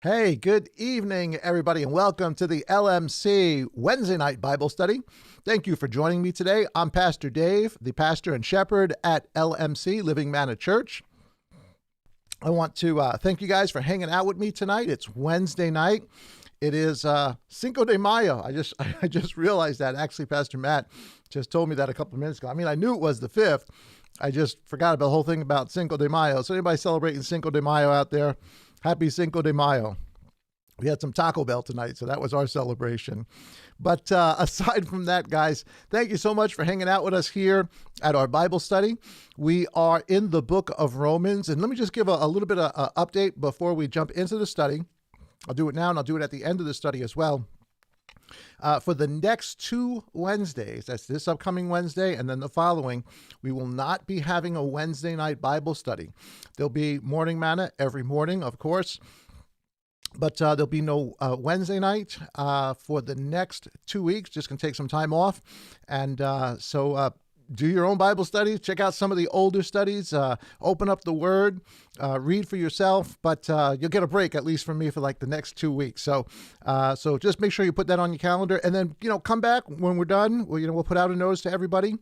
Hey, good evening, everybody, and welcome to the LMC Wednesday night Bible study. Thank you for joining me today. I'm Pastor Dave, the pastor and shepherd at LMC Living Manna Church. I want to thank you guys for hanging out with me tonight. It's Wednesday night. It is Cinco de Mayo. I just realized that. Actually, Pastor Matt just told me that a couple of minutes ago. I mean, I knew it was the 5th. I just forgot about the whole thing about Cinco de Mayo. So anybody celebrating Cinco de Mayo out there, happy Cinco de Mayo. We had some Taco Bell tonight, so that was our celebration. But aside from that, guys, thank you so much for hanging out with us here at our Bible study. We are in the book of Romans, and let me just give a little bit of update before we jump into the study. I'll do it now, and I'll do it at the end of the study as well. For the next 2 Wednesdays, that's this upcoming Wednesday and then the following, we will not be having a Wednesday night Bible study. There'll be morning manna every morning, of course. But there'll be no Wednesday night for the next 2 weeks. Just going to take some time off. And so do your own Bible studies. Check out some of the older studies. Open up the Word. Read for yourself. But you'll get a break, at least from me, for like the next 2 weeks. So just make sure you put that on your calendar. And then, come back when we're done. We'll put out a notice to everybody.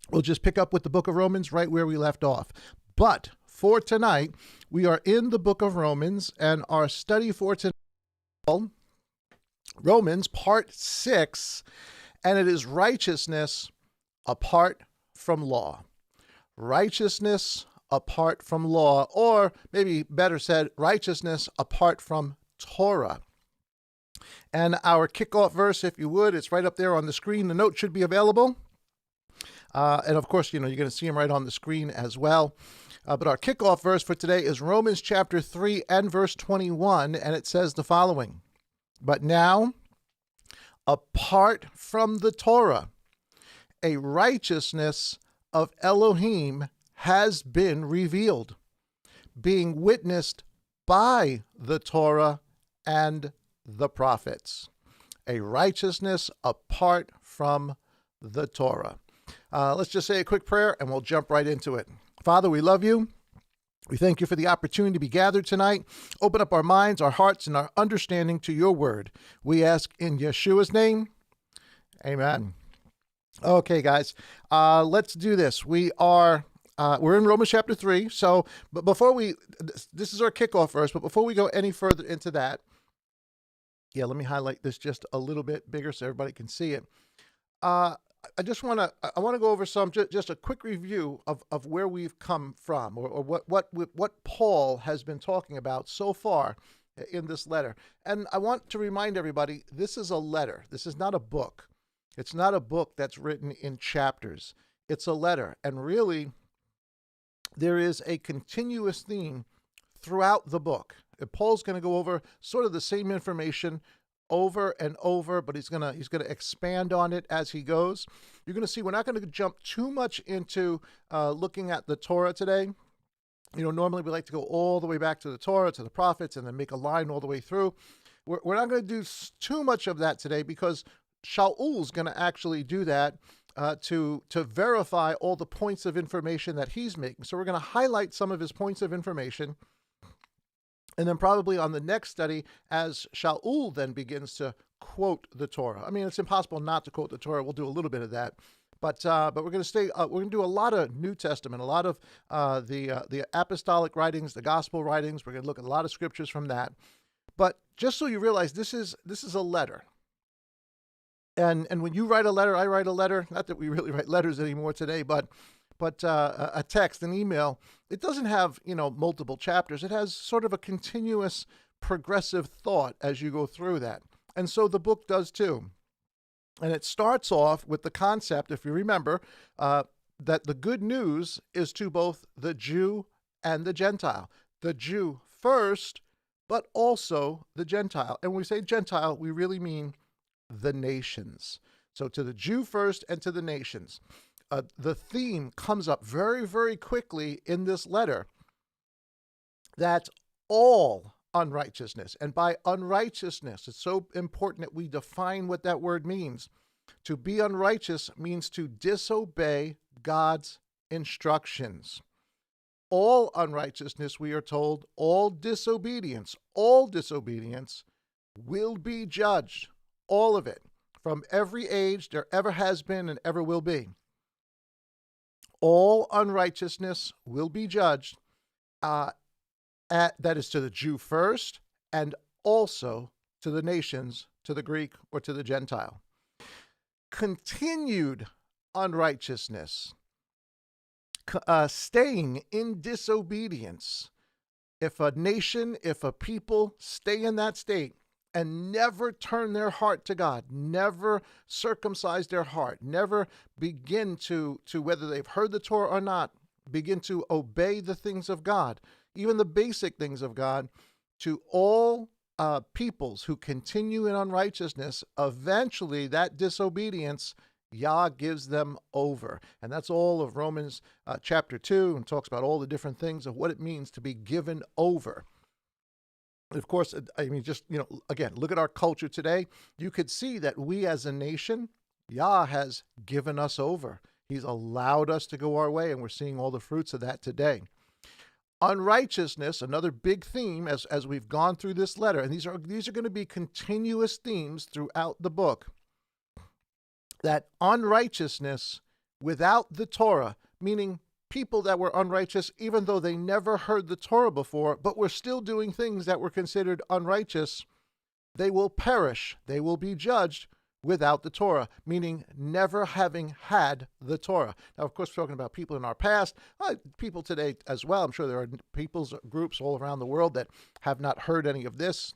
We'll just pick up with the book of Romans right where we left off. But for tonight, we are in the book of Romans, and our study for tonight, Romans part 6, and it is righteousness apart from law. Righteousness apart from law, or maybe better said, righteousness apart from Torah. And our kickoff verse, if you would, it's right up there on the screen. The note should be available. And of course, you're going to see them right on the screen as well. But our kickoff verse for today is Romans chapter 3 and verse 21, and it says the following: "But now, apart from the Torah, a righteousness of Elohim has been revealed, being witnessed by the Torah and the prophets." A righteousness apart from the Torah. Let's just say a quick prayer and we'll jump right into it. Father, we love you. We thank you for the opportunity to be gathered tonight. Open up our minds, our hearts, and our understanding to your word. We ask in Yeshua's name. Amen. Okay, guys, let's do this. We're in Romans chapter 3. So, but before this is our kickoff verse, but before we go any further into that, let me highlight this just a little bit bigger so everybody can see it. I want to go over just a quick review of where we've come from, or what Paul has been talking about so far in this letter. And I want to remind everybody, this is a letter. This is not a book. It's not a book that's written in chapters. It's a letter. And really, there is a continuous theme throughout the book. Paul's going to go over sort of the same information over and over, but he's gonna expand on it as he goes. You're gonna see we're not gonna jump too much into looking at the Torah today. Normally we like to go all the way back to the Torah, to the prophets, and then make a line all the way through. We're not gonna do too much of that today because Shaul's gonna actually do that to verify all the points of information that he's making. So we're gonna highlight some of his points of information. And then probably on the next study, as Shaul then begins to quote the Torah. I mean, it's impossible not to quote the Torah. We'll do a little bit of that. But we're going to we're going to do a lot of New Testament, a lot of the apostolic writings, the gospel writings. We're going to look at a lot of scriptures from that. But just so you realize, this is a letter. And when you write a letter, I write a letter. Not that we really write letters anymore today, but a text, an email, it doesn't have, multiple chapters. It has sort of a continuous progressive thought as you go through that. And so the book does too. And it starts off with the concept, if you remember, that the good news is to both the Jew and the Gentile. The Jew first, but also the Gentile. And when we say Gentile, we really mean the nations. So to the Jew first and to the nations. The theme comes up very, very quickly in this letter that all unrighteousness, and by unrighteousness, it's so important that we define what that word means. To be unrighteous means to disobey God's instructions. all unrighteousness, we are told, all disobedience will be judged. All of it, from every age there ever has been and ever will be. All unrighteousness will be judged. That is to the Jew first, and also to the nations, to the Greek or to the Gentile. Continued unrighteousness, staying in disobedience. If a nation, if a people stay in that state and never turn their heart to God, never circumcise their heart, never begin to whether they've heard the Torah or not, begin to obey the things of God, even the basic things of God, to all peoples who continue in unrighteousness, eventually that disobedience, Yah gives them over. And that's all of Romans chapter 2, and talks about all the different things of what it means to be given over. Of course, I mean, just, again, look at our culture today. You could see that we as a nation, Yah has given us over. He's allowed us to go our way, and we're seeing all the fruits of that today. Unrighteousness, another big theme as we've gone through this letter, and these are going to be continuous themes throughout the book, that unrighteousness without the Torah, meaning people that were unrighteous even though they never heard the Torah before, but were still doing things that were considered unrighteous, they will perish, they will be judged without the Torah, meaning never having had the Torah. Now, of course, we're talking about people in our past, people today as well. I'm sure there are people's groups all around the world that have not heard any of this.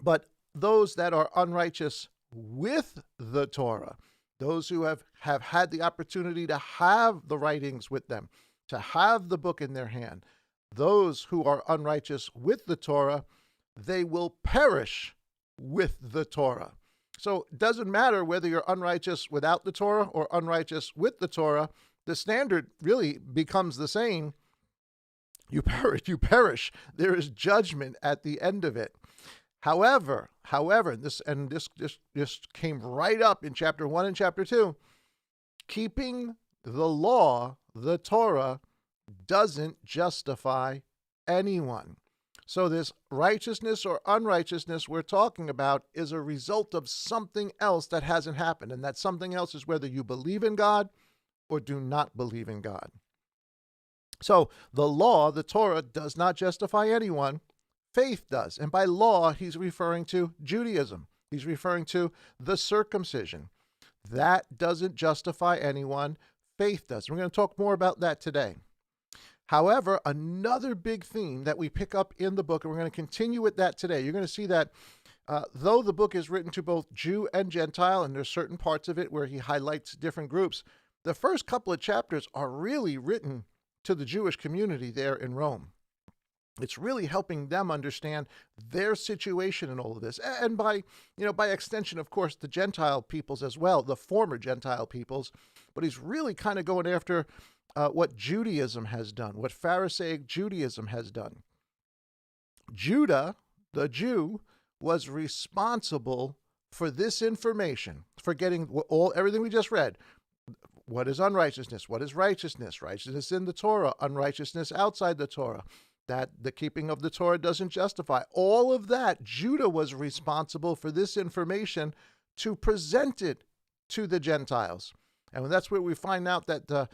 But those that are unrighteous with the Torah, those who have had the opportunity to have the writings with them, to have the book in their hand, those who are unrighteous with the Torah, they will perish with the Torah. So it doesn't matter whether you're unrighteous without the Torah or unrighteous with the Torah. The standard really becomes the same. You perish. There is judgment at the end of it. However, this came right up in chapter 1 and chapter 2. Keeping the law, the Torah, doesn't justify anyone. So this righteousness or unrighteousness we're talking about is a result of something else that hasn't happened. And that something else is whether you believe in God or do not believe in God. So the law, the Torah, does not justify anyone. Faith does. And by law, he's referring to Judaism. He's referring to the circumcision. That doesn't justify anyone. Faith does. We're going to talk more about that today. However, another big theme that we pick up in the book, and we're going to continue with that today, you're going to see that though the book is written to both Jew and Gentile, and there's certain parts of it where he highlights different groups, the first couple of chapters are really written to the Jewish community there in Rome. It's really helping them understand their situation in all of this. And by extension, of course, the Gentile peoples as well, the former Gentile peoples. But he's really kind of going after what Judaism has done, what Pharisaic Judaism has done. Judah, the Jew, was responsible for this information, for getting everything we just read. What is unrighteousness? What is righteousness? Righteousness in the Torah, unrighteousness outside the Torah. That the keeping of the Torah doesn't justify. All of that, Judah was responsible for this information to present it to the Gentiles. And that's where we find out that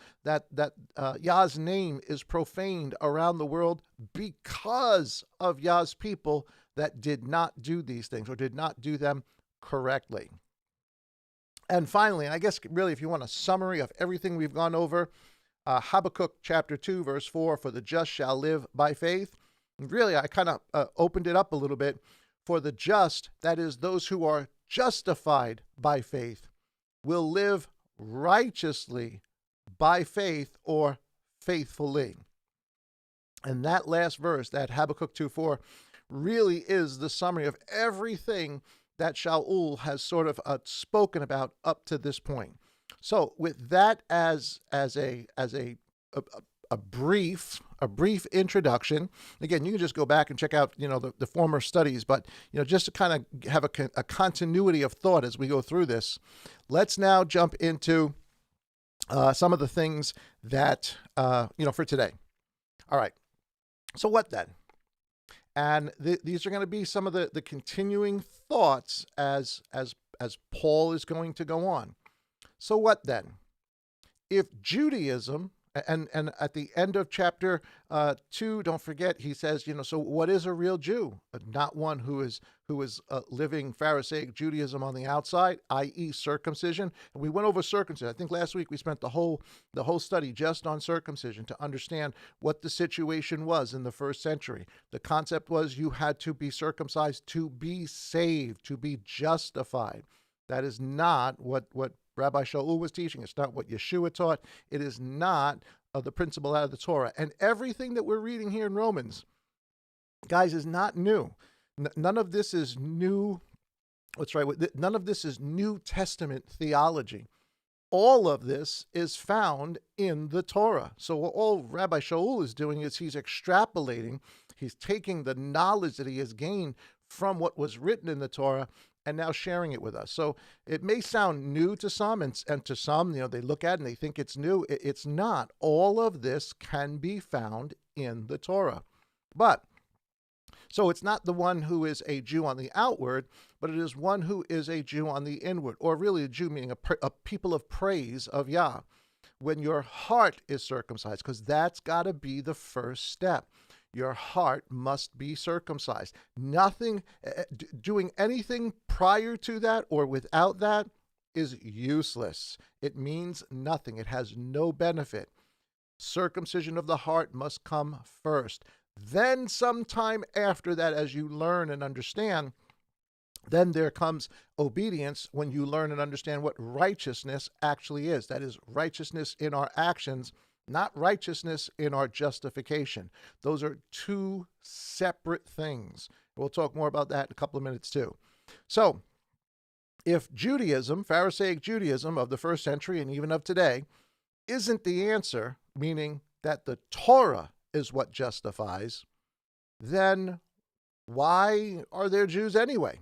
Yah's name is profaned around the world because of Yah's people that did not do these things or did not do them correctly. And finally, and I guess really if you want a summary of everything we've gone over, Habakkuk chapter 2, verse 4, for the just shall live by faith. And really, I kind of opened it up a little bit. For the just, that is those who are justified by faith, will live righteously by faith or faithfully. And that last verse, that Habakkuk 2:4, really is the summary of everything that Shaul has sort of spoken about up to this point. So with that as a brief introduction, again, you can just go back and check out, the former studies, but, just to kind of have a continuity of thought as we go through this, let's now jump into some of the things that, for today. All right. So what then? And these are going to be some of the continuing thoughts as Paul is going to go on. So what then? If Judaism, and at the end of chapter 2, don't forget, he says, so what is a real Jew? Not one who is living Pharisaic Judaism on the outside, i.e. circumcision. And we went over circumcision. I think last week we spent the whole study just on circumcision to understand what the situation was in the first century. The concept was you had to be circumcised to be saved, to be justified. That is not what Rabbi Shaul was teaching. It's not what Yeshua taught. It is not the principle out of the Torah. And everything that we're reading here in Romans, guys, is not new. None of this is new. That's right. None of this is New Testament theology. All of this is found in the Torah. So all Rabbi Shaul is doing is he's extrapolating. He's taking the knowledge that he has gained from what was written in the Torah and now sharing it with us. So it may sound new to some, and to some, they look at it and they think it's new. It's not. All of this can be found in the Torah. So it's not the one who is a Jew on the outward, but it is one who is a Jew on the inward, or really a Jew meaning a people of praise of Yah. When your heart is circumcised, because that's got to be the first step. Your heart must be circumcised. Nothing, doing anything prior to that or without that is useless. It means nothing. It has no benefit. Circumcision of the heart must come first. Then sometime after that, as you learn and understand, then there comes obedience when you learn and understand what righteousness actually is. That is righteousness in our actions, not righteousness in our justification. Those are two separate things. We'll talk more about that in a couple of minutes too. So, if Judaism, Pharisaic Judaism of the first century and even of today, isn't the answer, meaning that the Torah is what justifies, then why are there Jews anyway?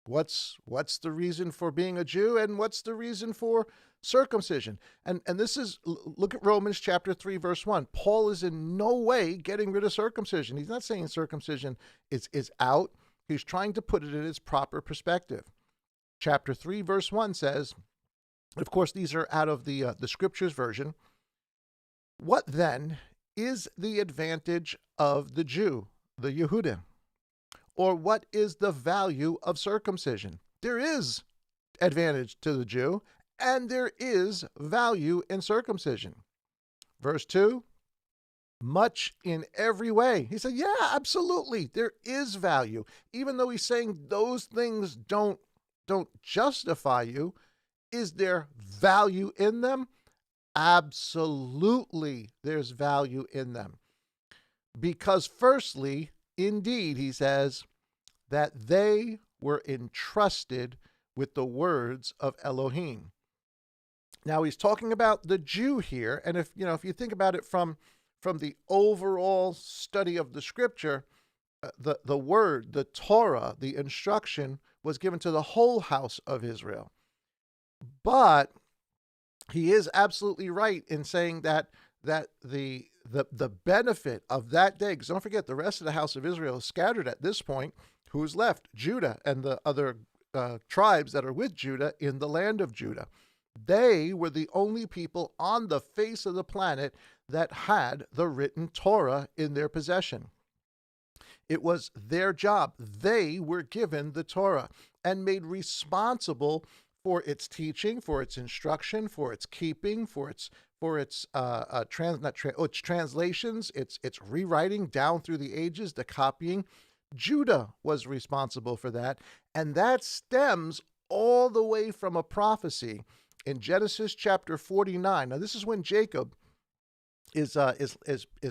What's the reason for being a Jew, and what's the reason for circumcision? And this is, look at Romans chapter 3, verse 1. Paul is in no way getting rid of circumcision. He's not saying circumcision is out. He's trying to put it in its proper perspective. Chapter 3, verse 1 says, of course, these are out of the Scriptures version. What then is the advantage of the Jew, the Yehudim? Or what is the value of circumcision? There is advantage to the Jew, and there is value in circumcision. Verse 2, much in every way. He said, yeah, absolutely, there is value. Even though he's saying those things don't justify you, is there value in them? Absolutely, there's value in them. Because firstly, indeed, he says, that they were entrusted with the words of Elohim. Now he's talking about the Jew here, and if you think about it from the overall study of the Scripture, the word, the Torah, the instruction was given to the whole house of Israel. But he is absolutely right in saying that the benefit of that day, because don't forget, the rest of the house of Israel is scattered at this point. Who's left? Judah and the other tribes that are with Judah in the land of Judah. They were the only people on the face of the planet that had the written Torah in their possession. It was their job. They were given the Torah and made responsible for its teaching, for its instruction, for its keeping, for its translations, its rewriting down through the ages, the copying. Judah was responsible for that, and that stems all the way from a prophecy in Genesis chapter 49. Now, this is when Jacob is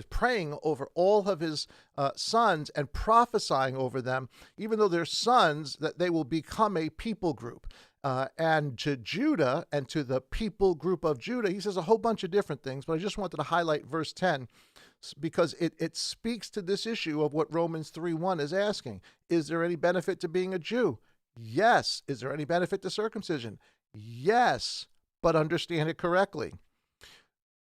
praying over all of his sons and prophesying over them, even though they're sons, that they will become a people group. And to Judah and to the people group of Judah, he says a whole bunch of different things, but I just wanted to highlight verse 10 because it speaks to this issue of what Romans 3:1 is asking. Is there any benefit to being a Jew? Yes. Is there any benefit to circumcision? Yes, but understand it correctly.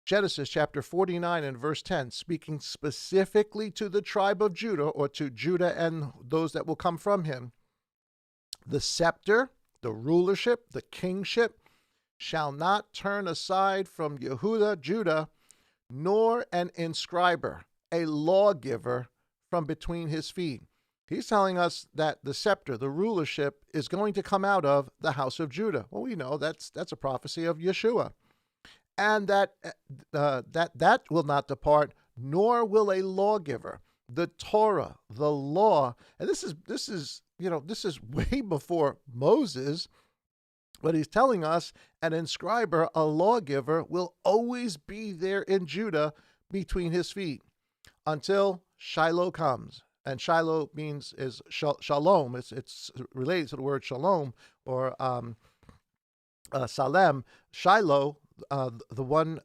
Genesis chapter 49 and verse 10, speaking specifically to the tribe of Judah, or to Judah and those that will come from him. The scepter, the rulership, the kingship shall not turn aside from Yehuda, Judah, nor an inscriber, a lawgiver, from between his feet. He's telling us that the scepter, the rulership, is going to come out of the house of Judah. Well, we know that's a prophecy of Yeshua. And that will not depart, nor will a lawgiver. The Torah, the law, and this is way before Moses, but he's telling us an inscriber, a lawgiver, will always be there in Judah between his feet until Shiloh comes. And Shiloh is shalom. It's related to the word shalom, or Salem. Shiloh, the one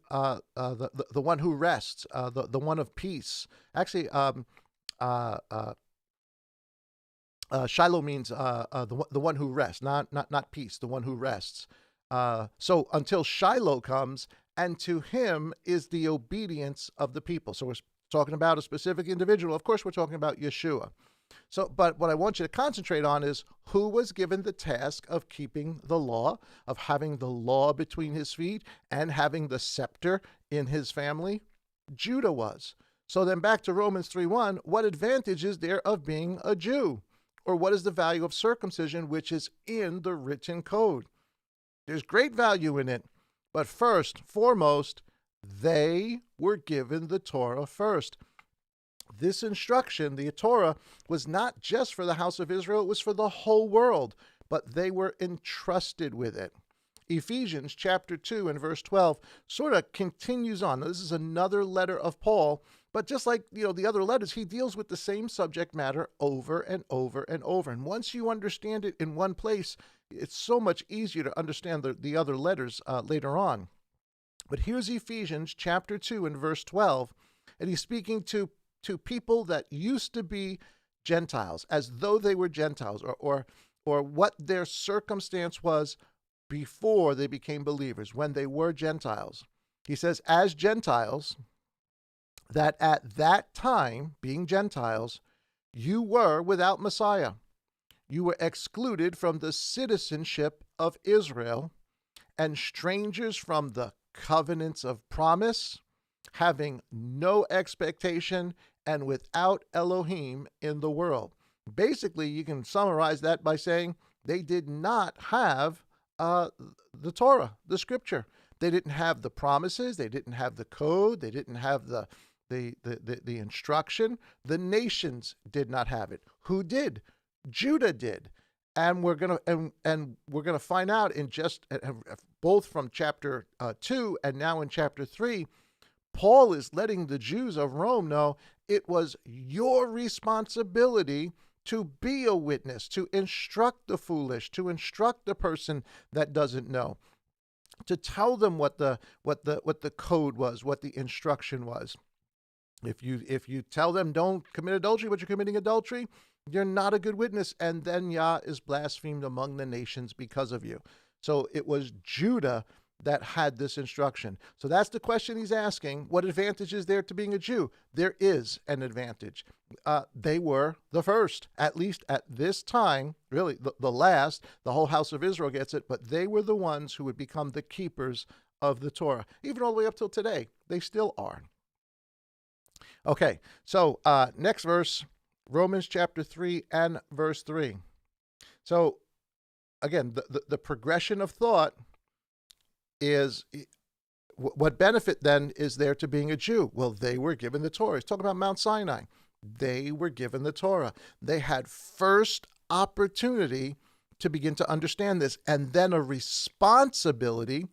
who rests, the one of peace. Actually, Shiloh means the one who rests, not peace, the one who rests. So until Shiloh comes, and to him is the obedience of the people. So we're talking about a specific individual. Of course, we're talking about Yeshua. So, but what I want you to concentrate on is who was given the task of keeping the law, of having the law between his feet, and having the scepter in his family. Judah was. So then back to Romans 3:1, what advantage is there of being a Jew? Or what is the value of circumcision, which is in the written code? There's great value in it. But foremost, they were given the Torah first. This instruction, the Torah, was not just for the house of Israel, it was for the whole world, but they were entrusted with it. Ephesians chapter 2 and verse 12 sort of continues on. Now, this is another letter of Paul, but just like the other letters, he deals with the same subject matter over and over and over. And once you understand it in one place, it's so much easier to understand the other letters later on. But here's Ephesians chapter 2 and verse 12, and he's speaking to people that used to be Gentiles, as though they were Gentiles, or what their circumstance was before they became believers, when they were Gentiles. He says, as Gentiles, that at that time, being Gentiles, you were without Messiah. You were excluded from the citizenship of Israel, and strangers from the covenants of promise, having no expectation, and without Elohim in the world. Basically, you can summarize that by saying they did not have the Torah, the scripture. They didn't have the promises. They didn't have the code. They didn't have the instruction. The nations did not have it. Who did? Judah did. And we're gonna find out in just both from chapter 2 and now in chapter 3, Paul is letting the Jews of Rome know it was your responsibility to be a witness, to instruct the foolish, to instruct the person that doesn't know, to tell them what the code was, what the instruction was. If you tell them don't commit adultery, but you're committing adultery, you're not a good witness, and then Yah is blasphemed among the nations because of you. So it was Judah that had this instruction. So that's the question he's asking. What advantage is there to being a Jew? There is an advantage. They were the first, at least at this time, really the last. The whole house of Israel gets it, but they were the ones who would become the keepers of the Torah. Even all the way up till today, they still are. Okay, so next verse, Romans chapter 3 and verse 3. So again, the progression of thought is what benefit then is there to being a Jew? Well, they were given the Torah. He's talking about Mount Sinai. They were given the Torah. They had first opportunity to begin to understand this, and then a responsibility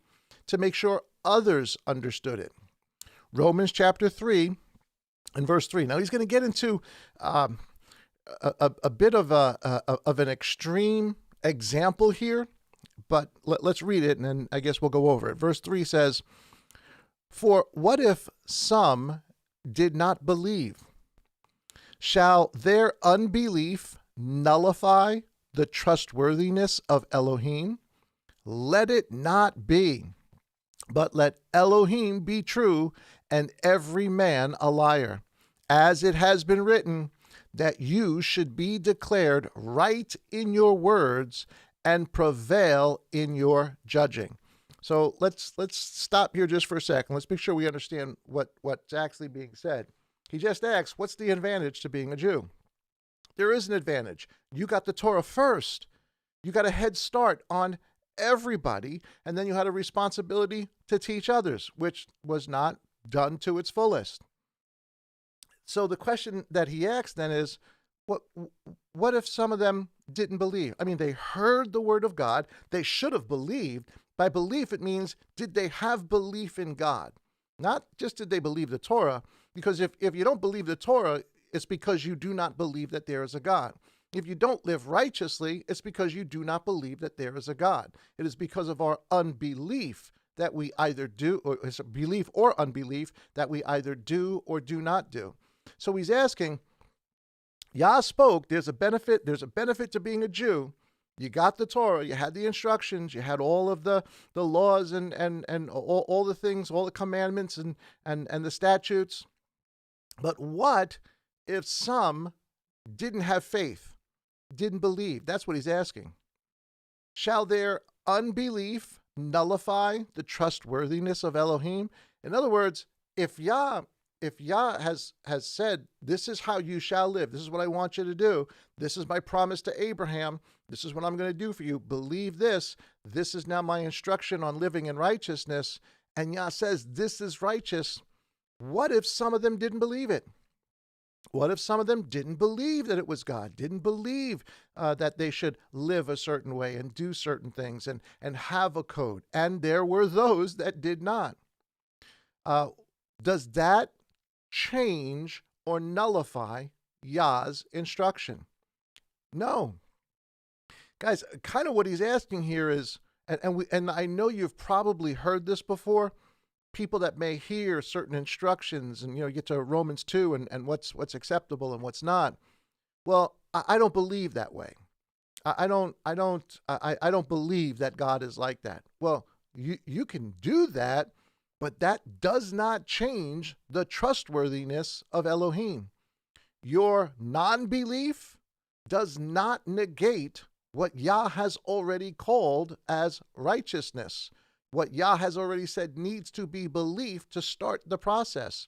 to make sure others understood it. Romans chapter 3 and verse 3. Now he's going to get into a bit of an extreme example here, but let's read it, and then I guess we'll go over it. Verse 3 says, "For what if some did not believe? Shall their unbelief nullify the trustworthiness of Elohim? Let it not be. But let Elohim be true and every man a liar, as it has been written, that you should be declared right in your words and prevail in your judging. So let's stop here just for a second. Let's make sure we understand what's actually being said. He just asks, what's the advantage to being a Jew? There is an advantage. You got the Torah first. You got a head start on everybody, and then you had a responsibility to teach others, which was not done to its fullest. So the question that he asked then is, what if some of them didn't believe? I mean, they heard the word of God. They should have believed. By belief, it means, did they have belief in God? Not just did they believe the Torah, because if you don't believe the Torah, it's because you do not believe that there is a God. If you don't live righteously, it's because you do not believe that there is a God. It is because of our unbelief that we either do, or it's a belief or unbelief that we either do or do not do. So he's asking, Yah spoke, there's a benefit to being a Jew. You got the Torah, you had the instructions, you had all of the laws and all the things, all the commandments and the statutes. But what if some didn't have faith, didn't believe? That's what he's asking. Shall their unbelief nullify the trustworthiness of Elohim? In other words, if Yah has said, this is how you shall live, this is what I want you to do, this is my promise to Abraham, this is what I'm going to do for you, believe this is now my instruction on living in righteousness, and Yah says this is righteous, what if some of them didn't believe it? What if some of them didn't believe that it was God, didn't believe that they should live a certain way and do certain things and have a code? And there were those that did not. Does that change or nullify Yah's instruction? No. Guys, kind of what he's asking here is, and I know you've probably heard this before, people that may hear certain instructions and, you get to Romans 2 and what's acceptable and what's not. Well, I don't believe that way. I don't believe that God is like that. Well, you can do that, but that does not change the trustworthiness of Elohim. Your non-belief does not negate what Yah has already called as righteousness. What Yah has already said needs to be belief to start the process.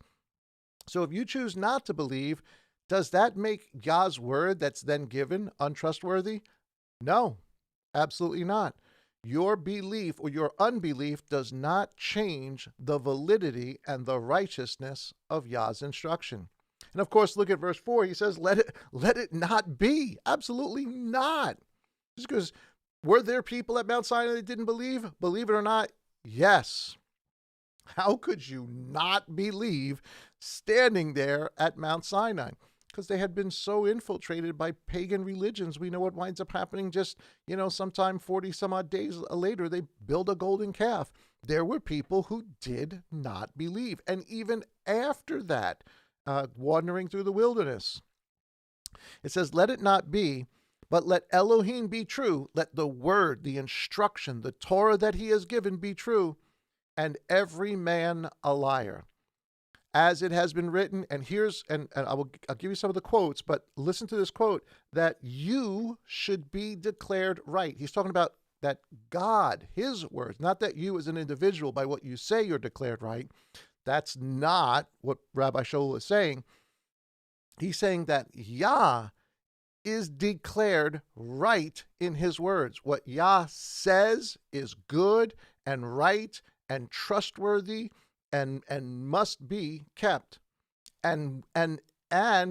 So if you choose not to believe, does that make Yah's word that's then given untrustworthy? No, absolutely not. Your belief or your unbelief does not change the validity and the righteousness of Yah's instruction. And of course, look at verse 4. He says, let it not be. Absolutely not. Just because, were there people at Mount Sinai that didn't believe? Believe it or not, yes. How could you not believe standing there at Mount Sinai? Because they had been so infiltrated by pagan religions. We know what winds up happening just, sometime 40 some odd days later, they build a golden calf. There were people who did not believe. And even after that, wandering through the wilderness, it says, let it not be, but let Elohim be true. Let the word, the instruction, the Torah that he has given be true, and every man a liar. As it has been written, and I'll give you some of the quotes, but listen to this quote, that you should be declared right. He's talking about that God, his words, not that you as an individual, by what you say you're declared right. That's not what Rabbi Shaul is saying. He's saying that Yah is declared right in his words. What Yah says is good and right and trustworthy and must be kept. And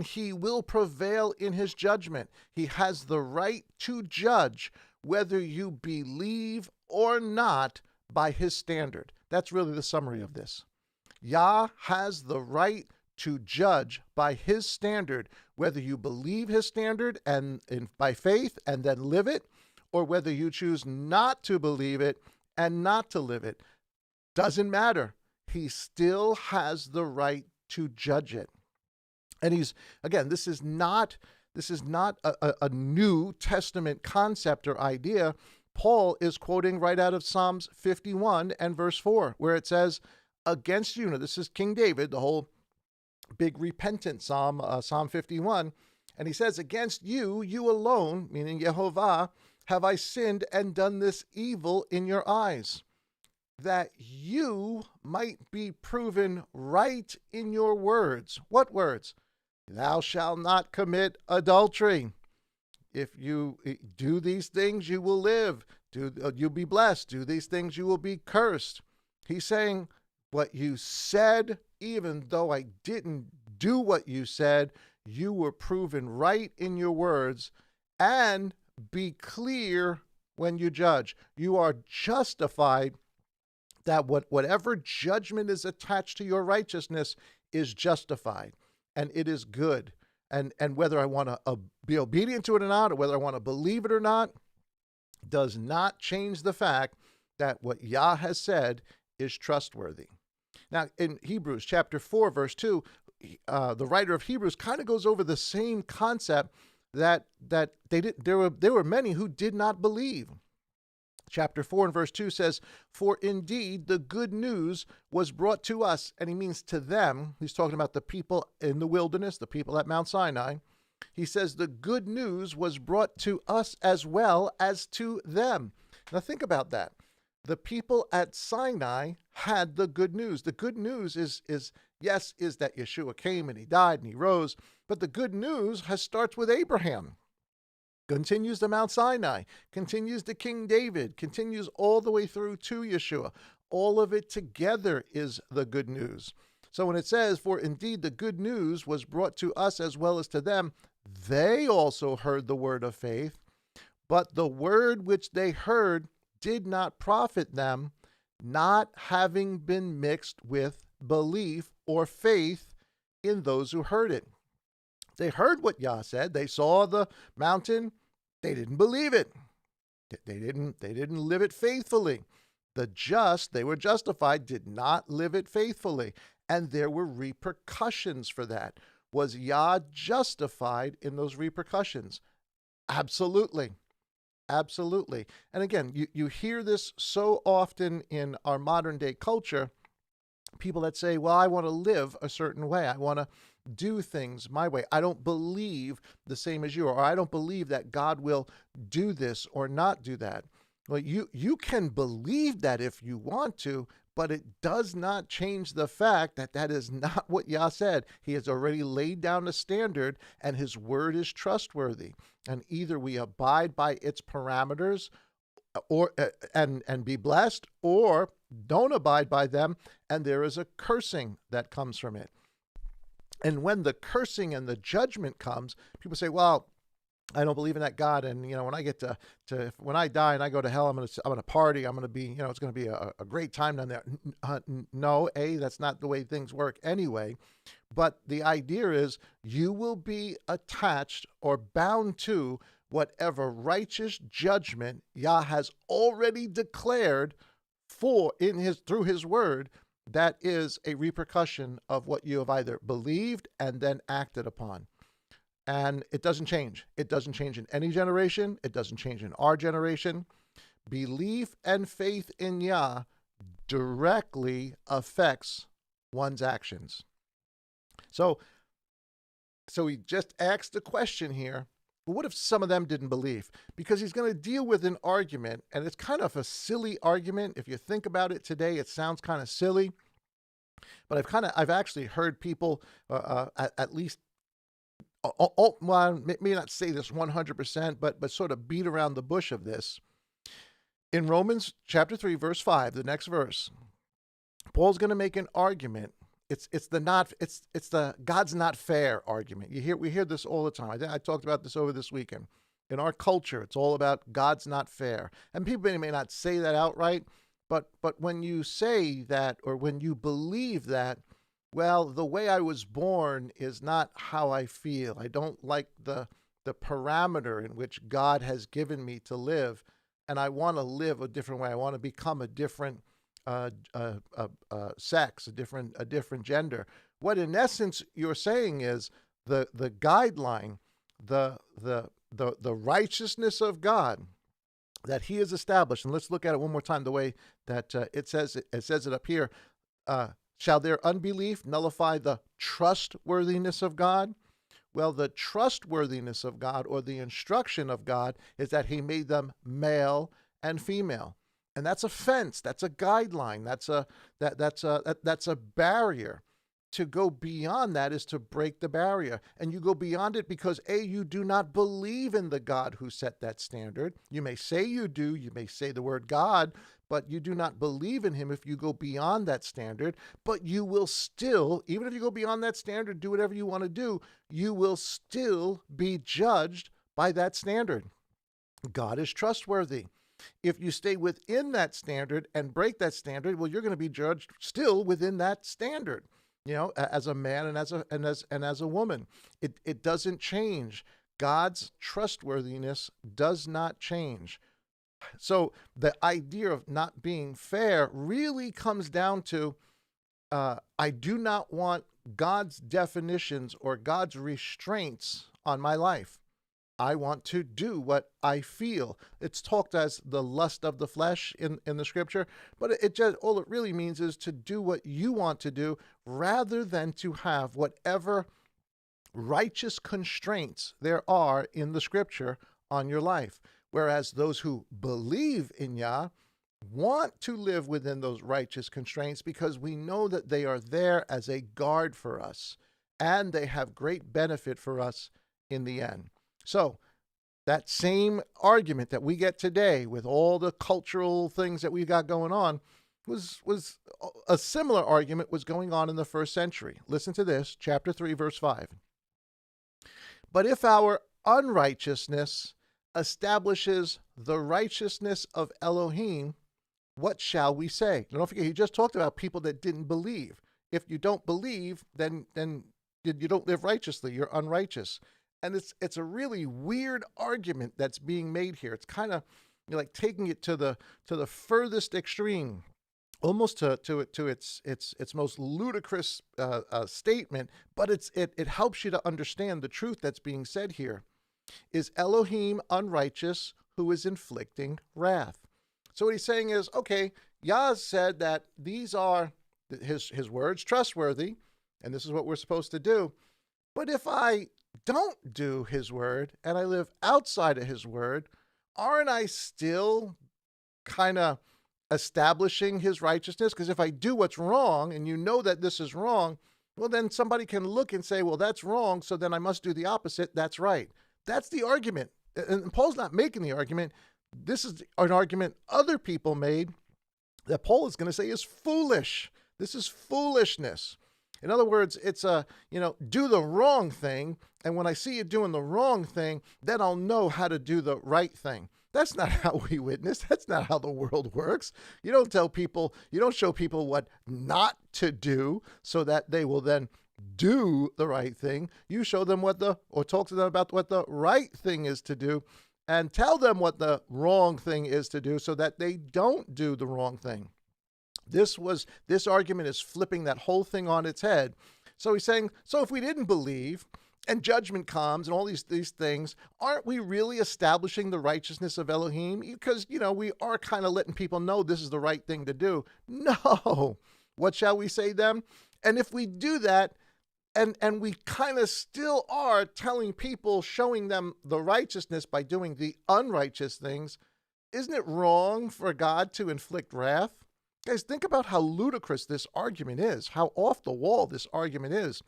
he will prevail in his judgment. He has the right to judge whether you believe or not by his standard. That's really the summary of this. Yah has the right to judge by his standard, whether you believe his standard and by faith and then live it, or whether you choose not to believe it and not to live it. Doesn't matter. He still has the right to judge it. And this is not a New Testament concept or idea. Paul is quoting right out of Psalms 51 and verse 4, where it says, against you, now this is King David, the whole big repentant psalm, Psalm 51, and he says, against you, you alone, meaning Yehovah, have I sinned and done this evil in your eyes, that you might be proven right in your words. What words? Thou shalt not commit adultery. If you do these things, you will live. You'll be blessed. Do these things, you will be cursed. He's saying, what you said, even though I didn't do what you said, you were proven right in your words, and be clear when you judge. You are justified, that whatever judgment is attached to your righteousness is justified, and it is good. And whether I want to be obedient to it or not, or whether I want to believe it or not, does not change the fact that what Yah has said is trustworthy. Now, in Hebrews chapter 4, verse 2, the writer of Hebrews kind of goes over the same concept that there were many who did not believe. Chapter 4 and verse 2 says, for indeed the good news was brought to us, and he means to them. He's talking about the people in the wilderness, the people at Mount Sinai. He says the good news was brought to us as well as to them. Now think about that. The people at Sinai had the good news. The good news is that Yeshua came and he died and he rose, but the good news starts with Abraham, continues to Mount Sinai, continues to King David, continues all the way through to Yeshua. All of it together is the good news. So when it says, for indeed the good news was brought to us as well as to them, they also heard the word of faith, but the word which they heard did not profit them, not having been mixed with belief or faith in those who heard it. They heard what Yah said. They saw the mountain. They didn't believe it. They didn't live it faithfully. The just, they were justified, did not live it faithfully. And there were repercussions for that. Was Yah justified in those repercussions? Absolutely. Absolutely. And again, you hear this so often in our modern day culture. People that say, well, I want to live a certain way. I want to do things my way. I don't believe the same as you, or I don't believe that God will do this or not do that. Well, you can believe that if you want to, but it does not change the fact that that is not what Yah said. He has already laid down a standard, and his word is trustworthy. And either we abide by its parameters or and be blessed, or don't abide by them, and there is a cursing that comes from it. And when the cursing and the judgment comes, people say, well, I don't believe in that God, and when I get to when I die and I go to hell, I'm gonna party. I'm gonna be, it's gonna be a great time down there. No, that's not the way things work anyway. But the idea is you will be attached or bound to whatever righteous judgment Yah has already declared through his word. That is a repercussion of what you have either believed and then acted upon. And it doesn't change. It doesn't change in any generation. It doesn't change in our generation. Belief and faith in Yah directly affects one's actions. So he just asked the question here, well, what if some of them didn't believe? Because he's going to deal with an argument, and it's kind of a silly argument. If you think about it today, it sounds kind of silly. But I've actually heard people at least, well, maybe not say this 100%, but sort of beat around the bush of this. In Romans chapter 3, verse 5, the next verse, Paul's going to make an argument. It's the God's not fair argument. We hear this all the time. I talked about this over this weekend. In our culture, it's all about God's not fair. And people may not say that outright, but when you say that, or when you believe that, well, the way I was born is not how I feel. I don't like the parameter in which God has given me to live, and I want to live a different way. I want to become a different sex, a different gender. What in essence you're saying is the guideline, the righteousness of God, that he has established. And let's look at it one more time the way that it says it up here. Shall their unbelief nullify the trustworthiness of God? Well, the trustworthiness of God, or the instruction of God, is that he made them male and female. And that's a fence, that's a guideline, that's a barrier. To go beyond that is to break the barrier. And you go beyond it because you do not believe in the God who set that standard. You may say you do, you may say the word God, but you do not believe in him if you go beyond that standard. But you will still, even if you go beyond that standard, do whatever you want to do, you will still be judged by that standard. God is trustworthy. If you stay within that standard and break that standard, well, you're going to be judged still within that standard. As a man and as a woman, it doesn't change. God's trustworthiness does not change. So the idea of not being fair really comes down to I do not want God's definitions or God's restraints on my life. I want to do what I feel. It's talked as the lust of the flesh in the scripture, but it just, all it really means is to do what you want to do rather than to have whatever righteous constraints there are in the scripture on your life. Whereas those who believe in Yah want to live within those righteous constraints because we know that they are there as a guard for us and they have great benefit for us in the end. So that same argument that we get today with all the cultural things that we've got going on was a similar argument was going on in the first century. Listen to this, chapter 3, verse 5. But if our unrighteousness establishes the righteousness of Elohim, what shall we say? Now, don't forget, he just talked about people that didn't believe. If you don't believe, then you don't live righteously. You're unrighteous. And it's a really weird argument that's being made here. It's kind of like taking it to the furthest extreme, almost to its most ludicrous statement. But it helps you to understand the truth that's being said here. Is Elohim unrighteous who is inflicting wrath? So what he's saying is, okay, Yah said that these are his words trustworthy, and this is what we're supposed to do. But if I don't do his word and I live outside of his word, aren't I still kind of establishing his righteousness? Because if I do what's wrong and you know that this is wrong, well, then somebody can look and say, well, that's wrong, so then I must do the opposite. That's right. That's the argument. And Paul's not making the argument. This is an argument other people made that Paul is going to say is foolish. This is foolishness. In other words, it's do the wrong thing. And when I see you doing the wrong thing, then I'll know how to do the right thing. That's not how we witness. That's not how the world works. You don't tell people, you don't show people what not to do so that they will then do the right thing. You show them or talk to them about what the right thing is to do and tell them what the wrong thing is to do so that they don't do the wrong thing. This argument is flipping that whole thing on its head. So he's saying, so if we didn't believe and judgment comes and all these things, aren't we really establishing the righteousness of Elohim? Because, we are kind of letting people know this is the right thing to do. No. What shall we say then? And if we do that, and we kind of still are telling people, showing them the righteousness by doing the unrighteous things, isn't it wrong for God to inflict wrath? Guys, think about how ludicrous this argument is, how off the wall this argument is.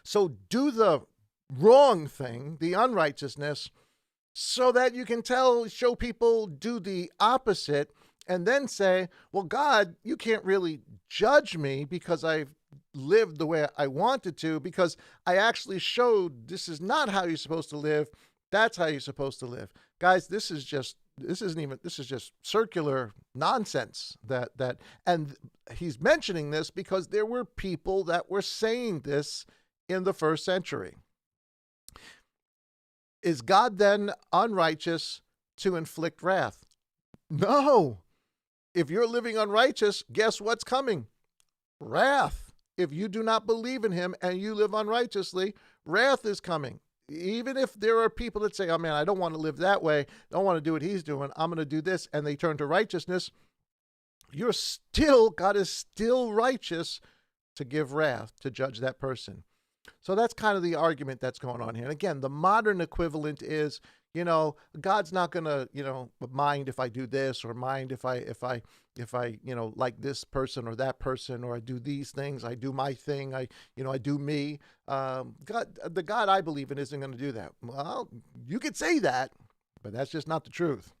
So do the wrong thing, the unrighteousness, so that you can show people do the opposite, and then say, well, God, you can't really judge me because I've lived the way I wanted to, because I actually showed this is not how you're supposed to live. That's how you're supposed to live. Guys, this is just circular nonsense and he's mentioning this because there were people that were saying this in the first century. Is God then unrighteous to inflict wrath? No. If you're living unrighteous, guess what's coming? Wrath. If you do not believe in him and you live unrighteously, wrath is coming. Even if there are people that say, oh man, I don't want to live that way, don't want to do what he's doing, I'm going to do this, and they turn to righteousness, God is still righteous to give wrath, to judge that person. So that's kind of the argument that's going on here. And again, the modern equivalent is, God's not going to, mind if I do this, or mind if I, like this person or that person, or I do these things, I do my thing, I do me. The God I believe in isn't going to do that. Well, you could say that, but that's just not the truth.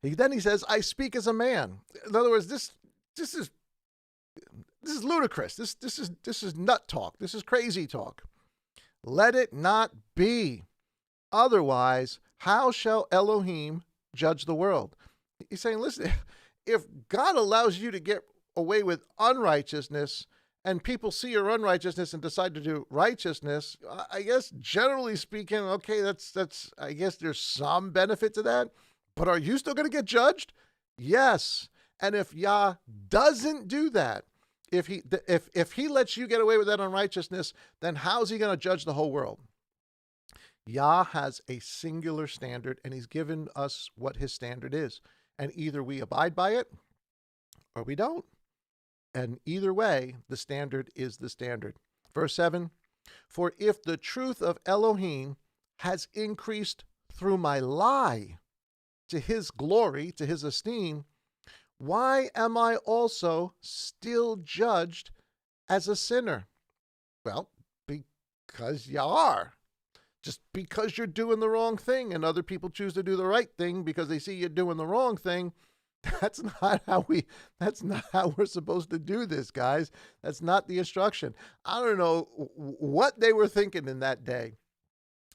Then he says, I speak as a man. In other words, this is ludicrous. This is nut talk. This is crazy talk. Let it not be. Otherwise, how shall Elohim judge the world? He's saying, listen, if God allows you to get away with unrighteousness, and people see your unrighteousness and decide to do righteousness, I guess generally speaking, okay, that's I guess there's some benefit to that. But are you still going to get judged? Yes. And if Yah doesn't do that, if he lets you get away with that unrighteousness, then how's he going to judge the whole world? Yah has a singular standard, and he's given us what his standard is. And either we abide by it or we don't. And either way, the standard is the standard. Verse 7, for if the truth of Elohim has increased through my lie to his glory, to his esteem, why am I also still judged as a sinner? Well, because you are. Just because you're doing the wrong thing and other people choose to do the right thing because they see you doing the wrong thing, that's not how we're supposed to do this, guys. That's not the instruction. I don't know what they were thinking in that day.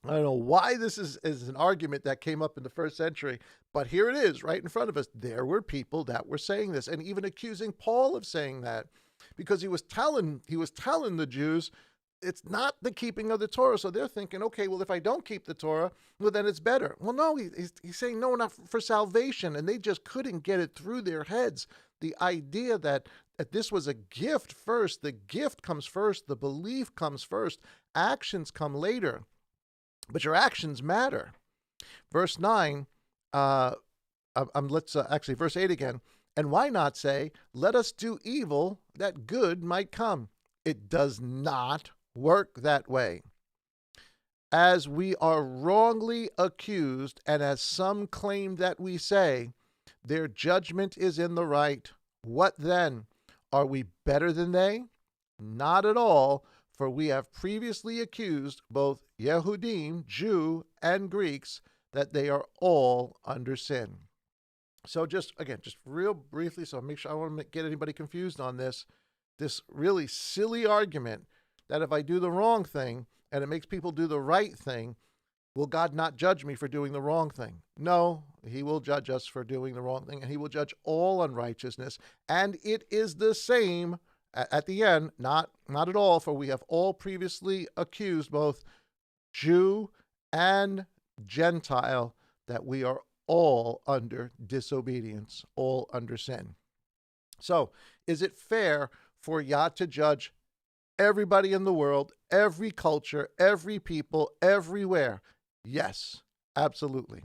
I don't know why this is an argument that came up in the first century, but here it is right in front of us. There were people that were saying this and even accusing Paul of saying that, because he was telling the Jews, it's not the keeping of the Torah. So they're thinking, okay, well, if I don't keep the Torah, well, then it's better. Well, no, he's saying, no, not for salvation. And they just couldn't get it through their heads. The idea that this was a gift first, the gift comes first, the belief comes first, actions come later. But your actions matter. Verse 9, verse 8 again. And why not say, let us do evil that good might come? It does not work that way. As we are wrongly accused, and as some claim that we say, their judgment is in the right. What then? Are we better than they? Not at all. For we have previously accused both Yehudim, Jew, and Greeks, that they are all under sin. So just real briefly, so make sure I don't want to get anybody confused on this really silly argument that if I do the wrong thing and it makes people do the right thing, will God not judge me for doing the wrong thing? No, he will judge us for doing the wrong thing, and he will judge all unrighteousness. And it is the same at the end, not at all, for we have all previously accused both Jew and Gentile that we are all under disobedience, all under sin. So, is it fair for Yah to judge everybody in the world, every culture, every people, everywhere? Yes, absolutely.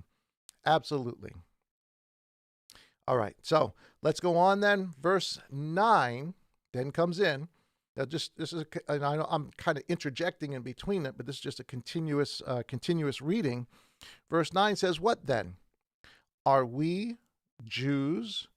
Absolutely. All right, so let's go on then. Verse 9 then comes in. Now and I know I'm kind of interjecting in between it, but this is just a continuous reading. Verse 9 says, what then? Are we Jews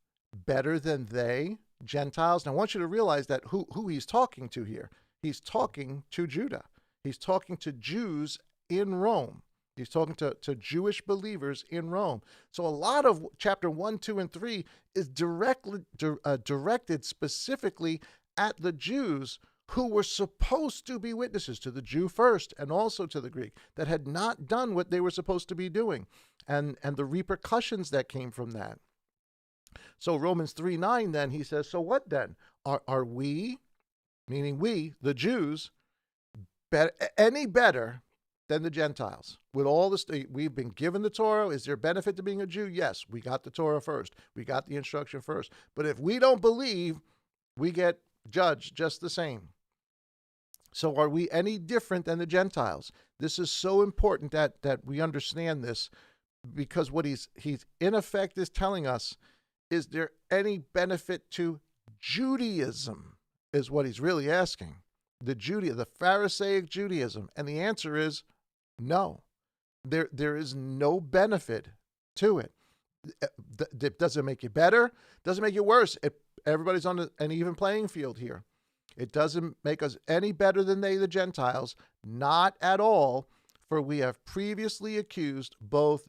better than they, Gentiles? Now I want you to realize that who he's talking to here. He's talking to Judah. He's talking to Jews in Rome. He's talking to Jewish believers in Rome. So a lot of chapter 1, 2, and 3 is directed specifically at the Jews who were supposed to be witnesses, to the Jew first and also to the Greek, that had not done what they were supposed to be doing, and the repercussions that came from that. So Romans 3:9 then, he says, so what then? Are we, meaning we, the Jews, any better than the Gentiles? With all this, we've been given the Torah. Is there benefit to being a Jew? Yes, we got the Torah first. We got the instruction first. But if we don't believe, we get judged just the same. So are we any different than the Gentiles? This is so important that we understand this, because what he's in effect is telling us, is there any benefit to Judaism, is what he's really asking. The Pharisaic Judaism. And the answer is no. There is no benefit to it. Does it make you better? Does it make you worse? Everybody's on an even playing field here. It doesn't make us any better than the Gentiles, not at all, for we have previously accused both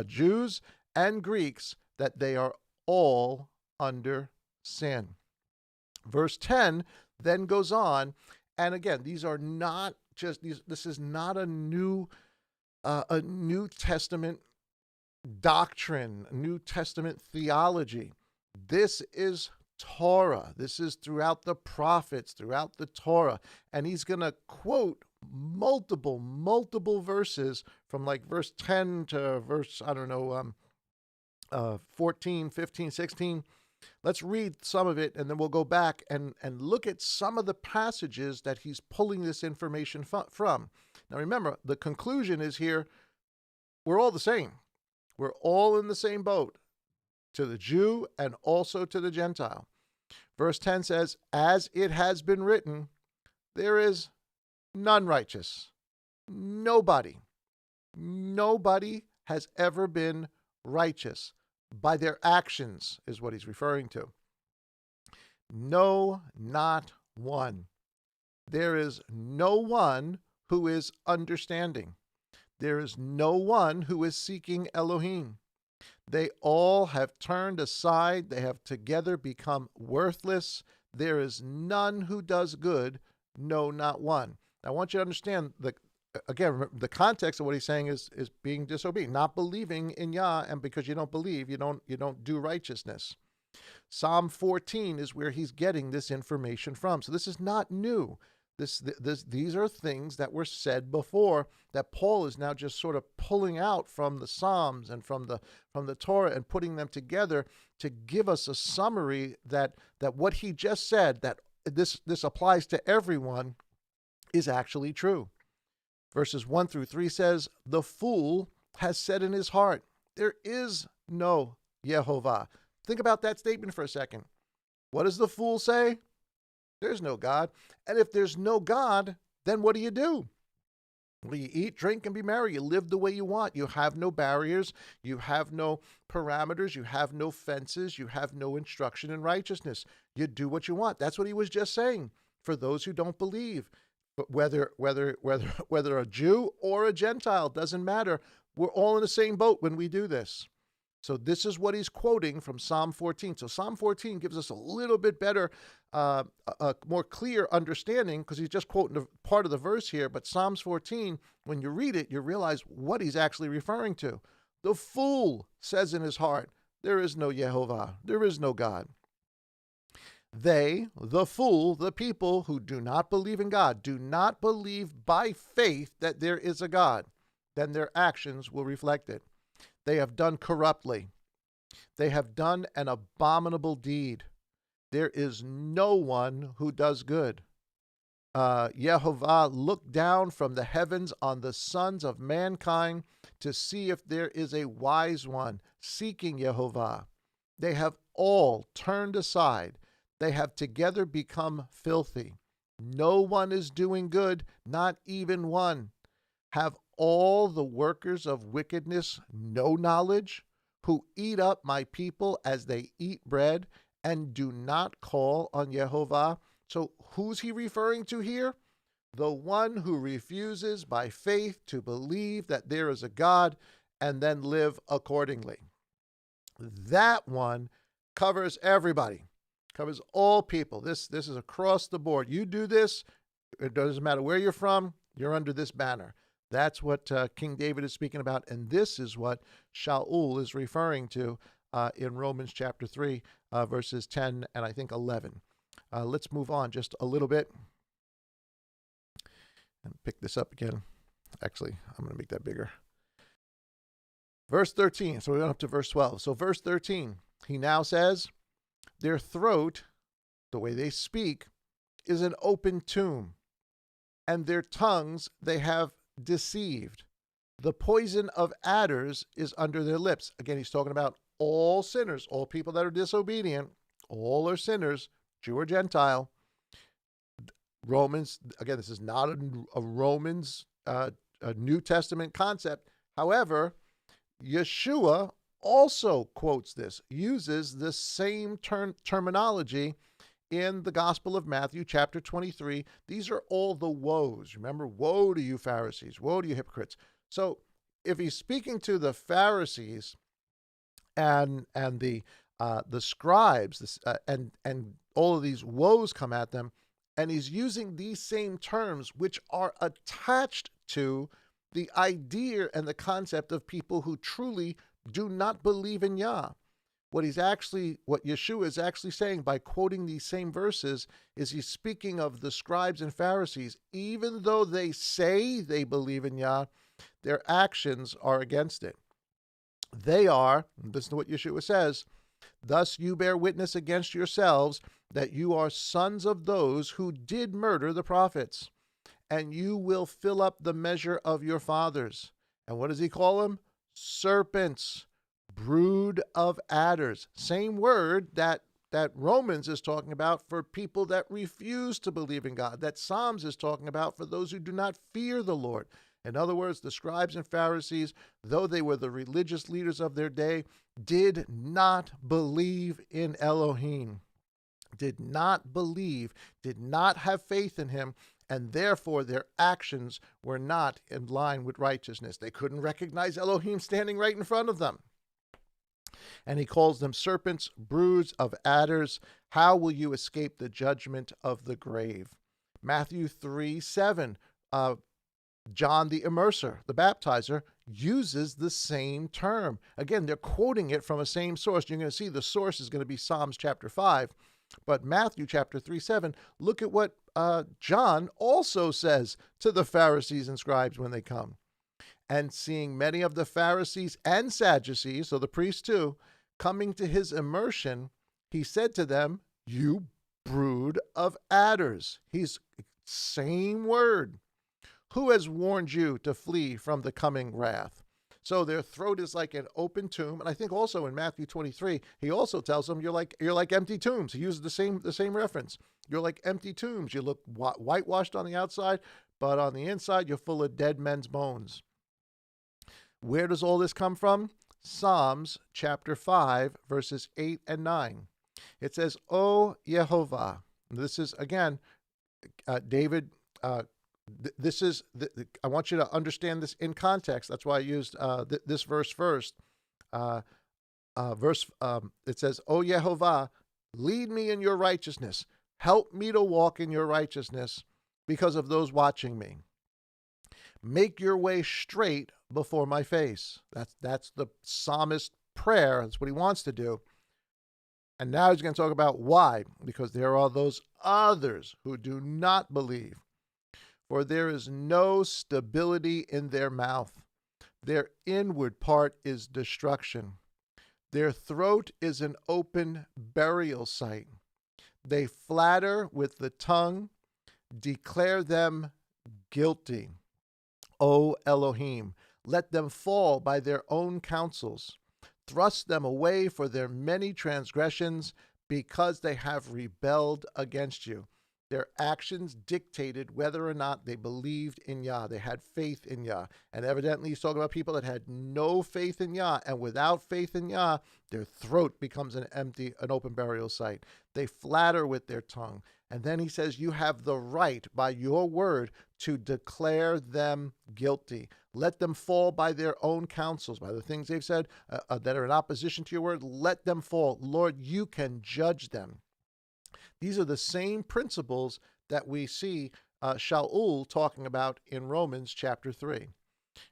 Jews and Greeks that they are all under sin. Verse 10 then goes on, and again, these are not just these. This is not a New Testament doctrine, New Testament theology. This is Torah. This is throughout the prophets, throughout the Torah. And he's going to quote multiple verses from like verse 10 to verse, 14, 15, 16. Let's read some of it, and then we'll go back and look at some of the passages that he's pulling this information from. Now remember, the conclusion is here, we're all the same. We're all in the same boat, to the Jew and also to the Gentile. Verse 10 says, as it has been written, there is none righteous. Nobody has ever been righteous. By their actions is what he's referring to. No, not one. There is no one who is understanding. There is no one who is seeking Elohim. They all have turned aside. They have together become worthless. There is none who does good, no, not one. I want you to understand the context of what he's saying is being disobedient, not believing in Yah, and because you don't believe, you don't do righteousness. Psalm 14 is where he's getting this information from. So this is not new. These are things that were said before that Paul is now just sort of pulling out from the Psalms and from the Torah and putting them together to give us a summary that what he just said, that this applies to everyone, is actually true. Verses 1 through 3 says, the fool has said in his heart, there is no Yehovah. Think about that statement for a second. What does the fool say? There's no God. And if there's no God, then what do? Well, you eat, drink, and be merry. You live the way you want. You have no barriers. You have no parameters. You have no fences. You have no instruction in righteousness. You do what you want. That's what he was just saying for those who don't believe. But whether a Jew or a Gentile, doesn't matter. We're all in the same boat when we do this. So this is what he's quoting from Psalm 14. So Psalm 14 gives us a little bit better, a more clear understanding, because he's just quoting a part of the verse here. But Psalms 14, when you read it, you realize what he's actually referring to. The fool says in his heart, there is no Yehovah, there is no God. They, the fool, the people who do not believe in God, do not believe by faith that there is a God, then their actions will reflect it. They have done corruptly. They have done an abominable deed. There is no one who does good. Yehovah looked down from the heavens on the sons of mankind to see if there is a wise one seeking Yehovah. They have all turned aside. They have together become filthy. No one is doing good, not even one. Have all the workers of wickedness no knowledge, who eat up my people as they eat bread and do not call on Yehovah? So who's he referring to here? The one who refuses by faith to believe that there is a God and then live accordingly. That one covers everybody, covers all people. This is across the board. You do this, it doesn't matter where you're from, you're under this banner. That's what King David is speaking about, and this is what Shaul is referring to in Romans chapter 3, verses 10 and I think 11. Let's move on just a little bit and pick this up again. Actually, I'm going to make that bigger. Verse 13. So we went up to verse 12. So verse 13, he now says, their throat, the way they speak, is an open tomb, and their tongues they have deceived. The poison of adders is under their lips. Again, he's talking about all sinners, all people that are disobedient, all are sinners, Jew or Gentile. Romans, again, this is not a Romans, a New Testament concept. However, Yeshua also quotes this, uses the same terminology in the Gospel of Matthew, chapter 23. These are all the woes. Remember, woe to you Pharisees, woe to you hypocrites. So if he's speaking to the Pharisees and the scribes, and all of these woes come at them, and he's using these same terms which are attached to the idea and the concept of people who truly do not believe in Yah. What Yeshua is actually saying by quoting these same verses is he's speaking of the scribes and Pharisees. Even though they say they believe in Yah, their actions are against it. They are, listen to what Yeshua says, thus you bear witness against yourselves that you are sons of those who did murder the prophets, and you will fill up the measure of your fathers. And what does he call them? Serpents, brood of adders. Same word that Romans is talking about for people that refuse to believe in God, that Psalms is talking about for those who do not fear the Lord. In other words, the scribes and Pharisees, though they were the religious leaders of their day, did not believe in Elohim, did not believe, did not have faith in him, and therefore their actions were not in line with righteousness. They couldn't recognize Elohim standing right in front of them. And he calls them serpents, broods of adders. How will you escape the judgment of the grave? Matthew 3:7. John the Immerser, the baptizer, uses the same term. Again, they're quoting it from a same source. You're going to see the source is going to be Psalms chapter 5. But Matthew chapter 3:7, look at what John also says to the Pharisees and scribes when they come. And seeing many of the Pharisees and Sadducees, so the priests too, coming to his immersion, he said to them, you brood of adders. Same word. Who has warned you to flee from the coming wrath? So their throat is like an open tomb. And I think also in Matthew 23, he also tells them you're like empty tombs. He uses the same reference. You're like empty tombs. You look whitewashed on the outside, but on the inside, you're full of dead men's bones. Where does all this come from? Psalms chapter 5, verses 8 and 9. It says, O Yehovah. This is, again, David, I want you to understand this in context. That's why I used this verse first. It says, O Yehovah, lead me in your righteousness. Help me to walk in your righteousness because of those watching me. Make your way straight before my face. That's the psalmist's prayer. That's what he wants to do. And now he's going to talk about why. Because there are those others who do not believe. For there is no stability in their mouth. Their inward part is destruction. Their throat is an open burial site. They flatter with the tongue, declare them guilty. O Elohim, let them fall by their own counsels. Thrust them away for their many transgressions, because they have rebelled against you. Their actions dictated whether or not they believed in Yah. They had faith in Yah. And evidently he's talking about people that had no faith in Yah. And without faith in Yah, their throat becomes an open burial site. They flatter with their tongue. And then he says, you have the right by your word to declare them guilty. Let them fall by their own counsels, by the things they've said that are in opposition to your word. Let them fall. Lord, you can judge them. These are the same principles that we see Shaul talking about in Romans chapter 3.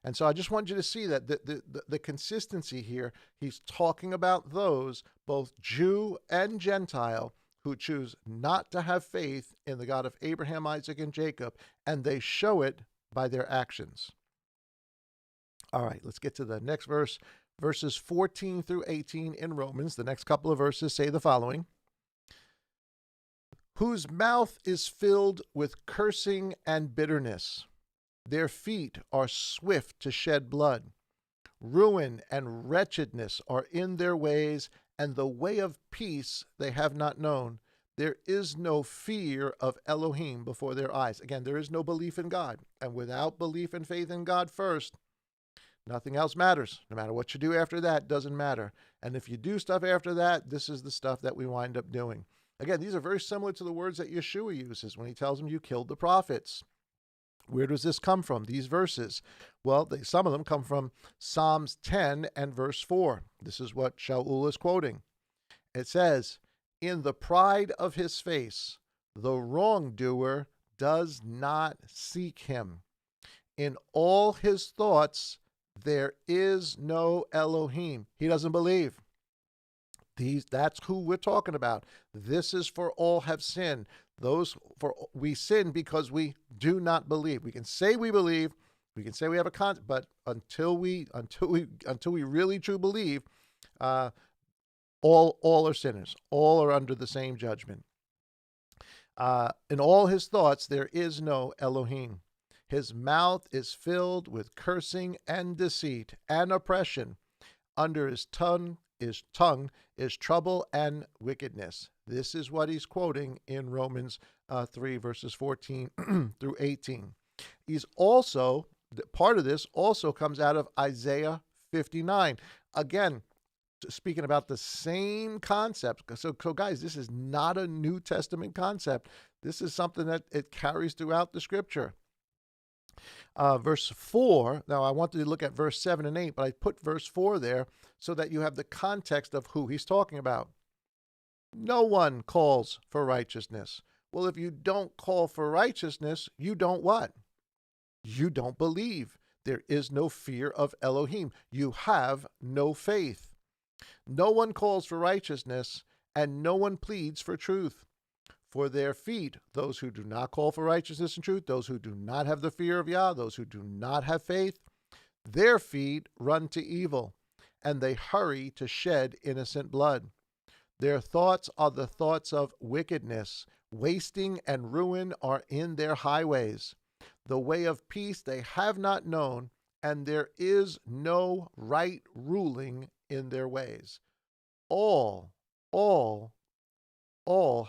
And so I just want you to see that the consistency here, he's talking about those, both Jew and Gentile, who choose not to have faith in the God of Abraham, Isaac, and Jacob, and they show it by their actions. All right, let's get to the next verse. Verses 14 through 18 in Romans, the next couple of verses say the following. whose mouth is filled with cursing and bitterness. Their feet are swift to shed blood. Ruin and wretchedness are in their ways, and the way of peace they have not known. There is no fear of Elohim before their eyes. Again, there is no belief in God. And without belief and faith in God first, nothing else matters. No matter what you do after that, doesn't matter. And if you do stuff after that, this is the stuff that we wind up doing. Again, these are very similar to the words that Yeshua uses when he tells them you killed the prophets. Where does this come from, these verses? Well, some of them come from Psalms 10 and verse 4. This is what Shaul is quoting. It says, "In the pride of his face, the wrongdoer does not seek him. In all his thoughts, there is no Elohim." He doesn't believe. That's who we're talking about. This is for all have sinned. We sin because we do not believe. We can say we believe, we can say we have a concept, but until we really truly believe, all are sinners. All are under the same judgment. In all his thoughts there is no Elohim. His mouth is filled with cursing and deceit and oppression. Under his tongue is trouble and wickedness. This is what he's quoting in Romans 3, verses 14 through 18. He's also, part of this also comes out of Isaiah 59. Again, speaking about the same concept. So guys, this is not a New Testament concept. This is something that it carries throughout the scripture. Verse 4, now I wanted to look at verse 7 and 8, but I put verse 4 there so that you have the context of who he's talking about. No one calls for righteousness. Well, if you don't call for righteousness, you don't what? You don't believe. There is no fear of Elohim. You have no faith. No one calls for righteousness, and no one pleads for truth. For their feet, those who do not call for righteousness and truth, those who do not have the fear of Yah, those who do not have faith, their feet run to evil, and they hurry to shed innocent blood. Their thoughts are the thoughts of wickedness. Wasting and ruin are in their highways. The way of peace they have not known, and there is no right ruling in their ways. All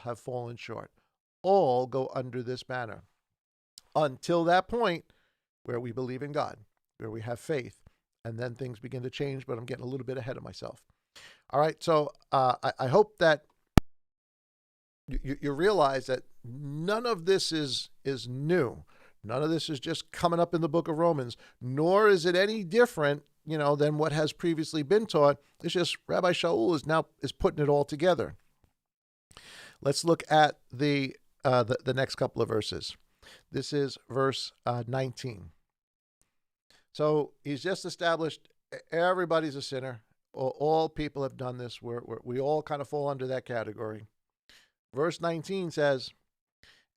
have fallen short. All go under this banner. Until that point where we believe in God, where we have faith, and then things begin to change, but I'm getting a little bit ahead of myself. All right, so I hope that you realize that none of this is new. None of this is just coming up in the book of Romans, nor is it any different, than what has previously been taught. It's just Rabbi Shaul is putting it all together. Let's look at the next couple of verses. This is verse 19. So he's just established everybody's a sinner. All people have done this. We all kind of fall under that category. Verse 19 says,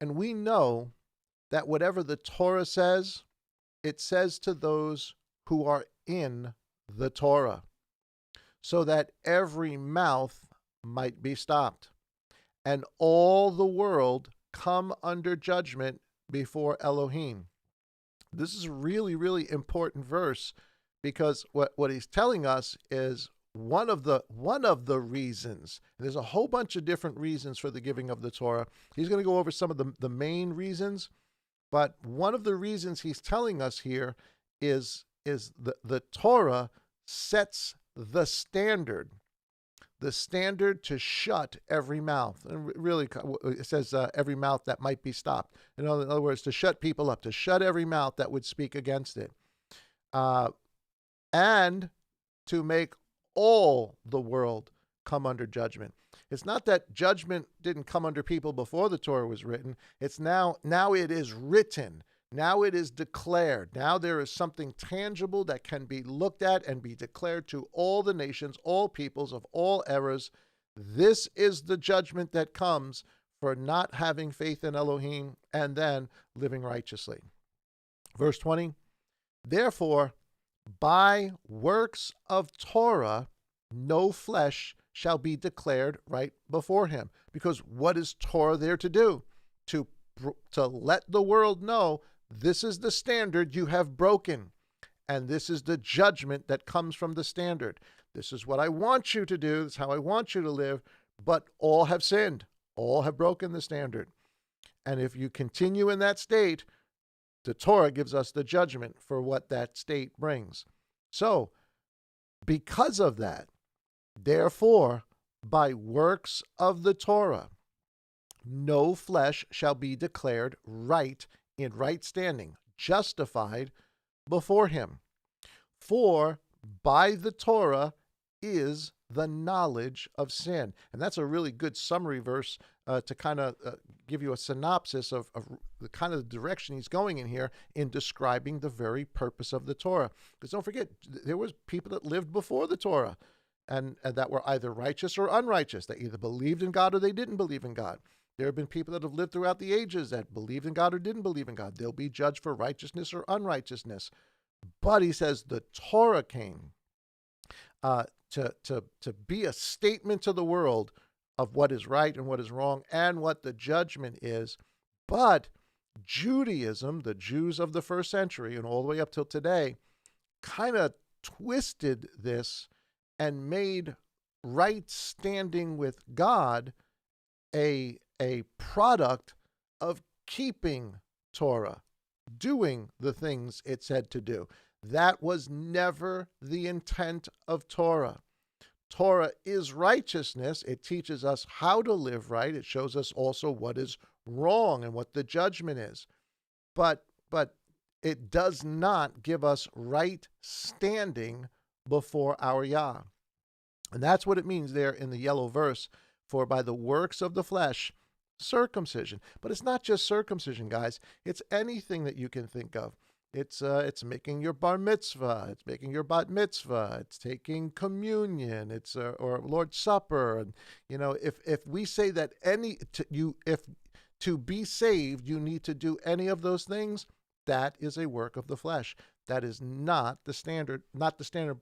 "And we know that whatever the Torah says, it says to those who are in the Torah, so that every mouth might be stopped, and all the world come under judgment before Elohim." This is a really, really important verse, because what he's telling us is one of the reasons. There's a whole bunch of different reasons for the giving of the Torah. He's going to go over some of the main reasons, but one of the reasons he's telling us here is the Torah sets the standard to shut every mouth. And really, it says every mouth that might be stopped. In other words, to shut people up, to shut every mouth that would speak against it. And to make all the world come under judgment. It's not that judgment didn't come under people before the Torah was written. It's now it is written. Now it is declared. Now there is something tangible that can be looked at and be declared to all the nations, all peoples of all eras. This is the judgment that comes for not having faith in Elohim and then living righteously. Verse 20, "Therefore, by works of Torah, no flesh shall be declared right before him. Because what is Torah there to do? To let the world know this is the standard you have broken, and this is the judgment that comes from the standard. This is what I want you to do. This is how I want you to live. But all have sinned. All have broken the standard. And if you continue in that state, the Torah gives us the judgment for what that state brings. So, because of that, therefore, by works of the Torah, no flesh shall be declared right in right standing, justified before him. For by the Torah is the knowledge of sin. And that's a really good summary verse to kind of give you a synopsis of the kind of direction he's going in here in describing the very purpose of the Torah. Because don't forget, there was people that lived before the Torah and that were either righteous or unrighteous. They either believed in God or they didn't believe in God. There have been people that have lived throughout the ages that believed in God or didn't believe in God. They'll be judged for righteousness or unrighteousness. But he says the Torah came to be a statement to the world of what is right and what is wrong and what the judgment is. But Judaism, the Jews of the first century and all the way up till today, kind of twisted this and made right standing with God a product of keeping Torah, doing the things it said to do. That was never the intent of Torah. Torah is righteousness. It teaches us how to live right. It shows us also what is wrong and what the judgment is. But it does not give us right standing before our Yah. And that's what it means there in the yellow verse, for by the works of the flesh, circumcision. But it's not just circumcision, guys. It's anything that you can think of. It's making your bar mitzvah. It's making your bat mitzvah. It's taking communion. It's or Lord's Supper. And if we say that to be saved you need to do any of those things, that is a work of the flesh. That is not the standard. Not the standard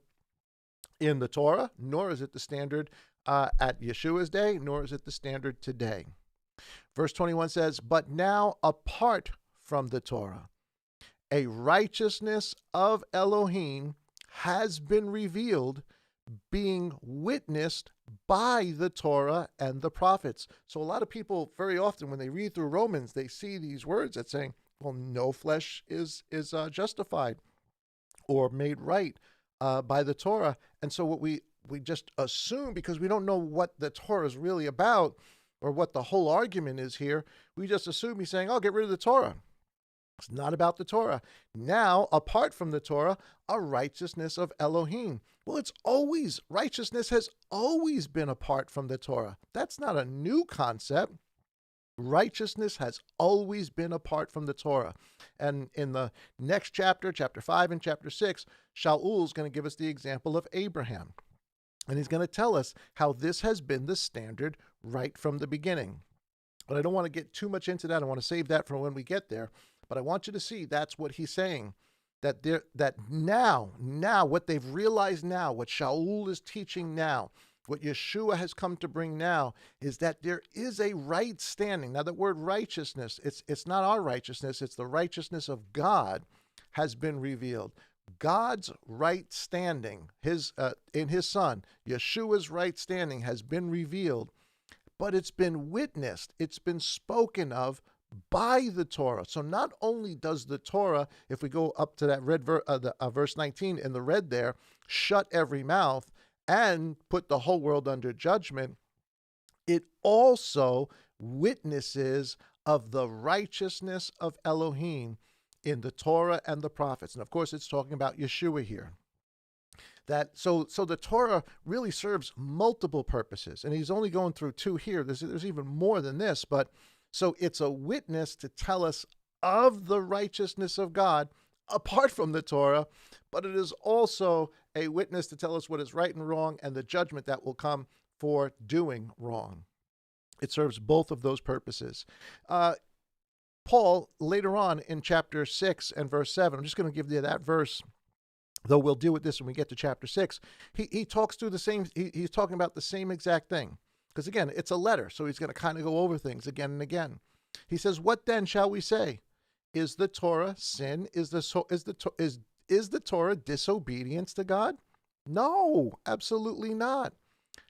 in the Torah, nor is it the standard at Yeshua's day, nor is it the standard today. Verse 21 says, "But now apart from the Torah, a righteousness of Elohim has been revealed, being witnessed by the Torah and the prophets." So a lot of people, very often when they read through Romans, they see these words that saying, well, no flesh is justified or made right by the Torah. And so what we just assume, because we don't know what the Torah is really about or what the whole argument is here, we just assume he's saying, oh, get rid of the Torah. It's not about the Torah. Now, apart from the Torah, a righteousness of Elohim. Well, righteousness has always been apart from the Torah. That's not a new concept. Righteousness has always been apart from the Torah. And in the next chapter, chapter 5 and chapter 6, Shaul is going to give us the example of Abraham. And he's going to tell us how this has been the standard right from the beginning. But I don't want to get too much into that. I want to save that for when we get there. But I want you to see that's what he's saying. That now, what they've realized now, what Shaul is teaching now, what Yeshua has come to bring now, is that there is a right standing. Now, the word righteousness, it's not our righteousness, it's the righteousness of God has been revealed. God's right standing, in his Son, Yeshua's right standing has been revealed, but it's been witnessed, it's been spoken of by the Torah. So not only does the Torah, if we go up to that red verse 19 in the red there, shut every mouth and put the whole world under judgment, it also witnesses of the righteousness of Elohim in the Torah and the prophets. And of course, it's talking about Yeshua here. So the Torah really serves multiple purposes, and he's only going through two here. There's even more than this, but so it's a witness to tell us of the righteousness of God apart from the Torah, but it is also a witness to tell us what is right and wrong and the judgment that will come for doing wrong. It serves both of those purposes. Paul, later on in chapter 6 and verse 7, I'm just going to give you that verse though we'll deal with this when we get to chapter 6. He talks through the same, he's talking about the same exact thing. Because again, it's a letter, so he's going to kind of go over things again and again. He says, "What then shall we say? Is the Torah sin? Is the Torah disobedience to God? No, absolutely not.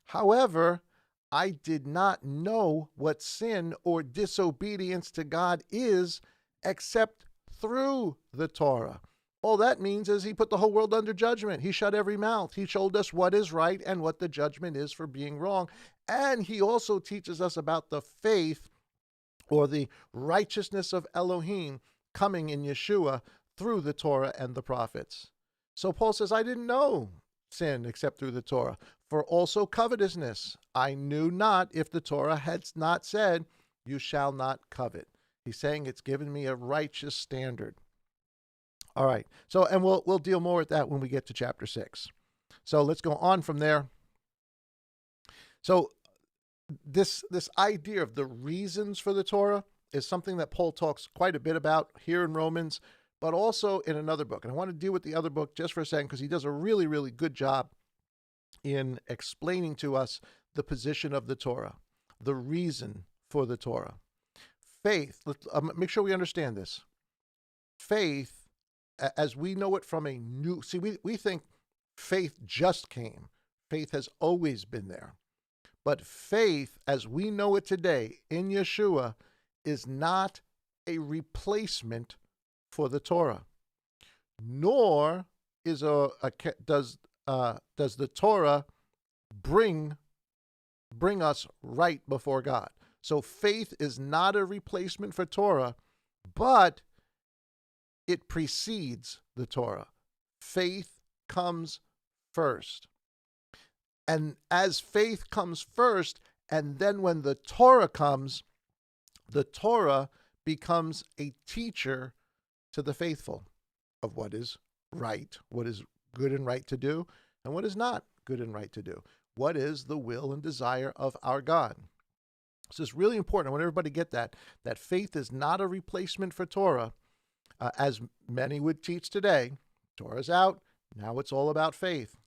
However, I did not know what sin or disobedience to God is except through the Torah." All that means is he put the whole world under judgment. He shut every mouth. He showed us what is right and what the judgment is for being wrong. And he also teaches us about the faith or the righteousness of Elohim coming in Yeshua through the Torah and the prophets. So Paul says, I didn't know sin except through the Torah. For also covetousness, I knew not if the Torah had not said, you shall not covet. He's saying it's given me a righteous standard. All right. So, and we'll deal more with that when we get to chapter 6. So let's go on from there. So this idea of the reasons for the Torah is something that Paul talks quite a bit about here in Romans, but also in another book. And I want to deal with the other book just for a second because he does a really, really good job in explaining to us the position of the Torah, the reason for the Torah. Faith, let's make sure we understand this. Faith, as we know it from a new, see, we think faith just came. Faith has always been there. But faith, as we know it today in Yeshua, is not a replacement for the Torah. Nor is does the Torah bring us right before God. So faith is not a replacement for Torah, but it precedes the Torah. Faith comes first. And as faith comes first, and then when the Torah comes, the Torah becomes a teacher to the faithful of what is right, what is good and right to do, and what is not good and right to do. What is the will and desire of our God? So it's really important. I want everybody to get that faith is not a replacement for Torah, as many would teach today. Torah's out. Now it's all about faith.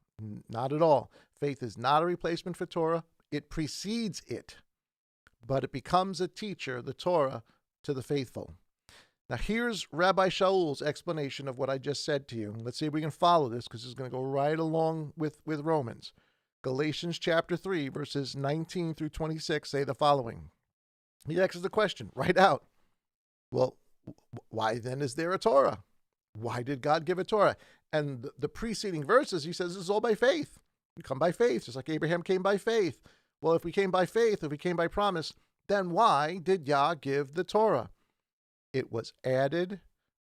Not at all. Faith is not a replacement for Torah. It precedes it, but it becomes a teacher, the Torah, to the faithful. Now here's Rabbi Shaul's explanation of what I just said to you. Let's see if we can follow this because it's going to go right along with Romans. Galatians chapter 3, verses 19 through 26 say the following. He asks the question right out. Well, why then is there a Torah? Why did God give a Torah? And the preceding verses, he says, this is all by faith. We come by faith, just like Abraham came by faith. Well, if we came by faith, if we came by promise, then why did Yah give the Torah? It was added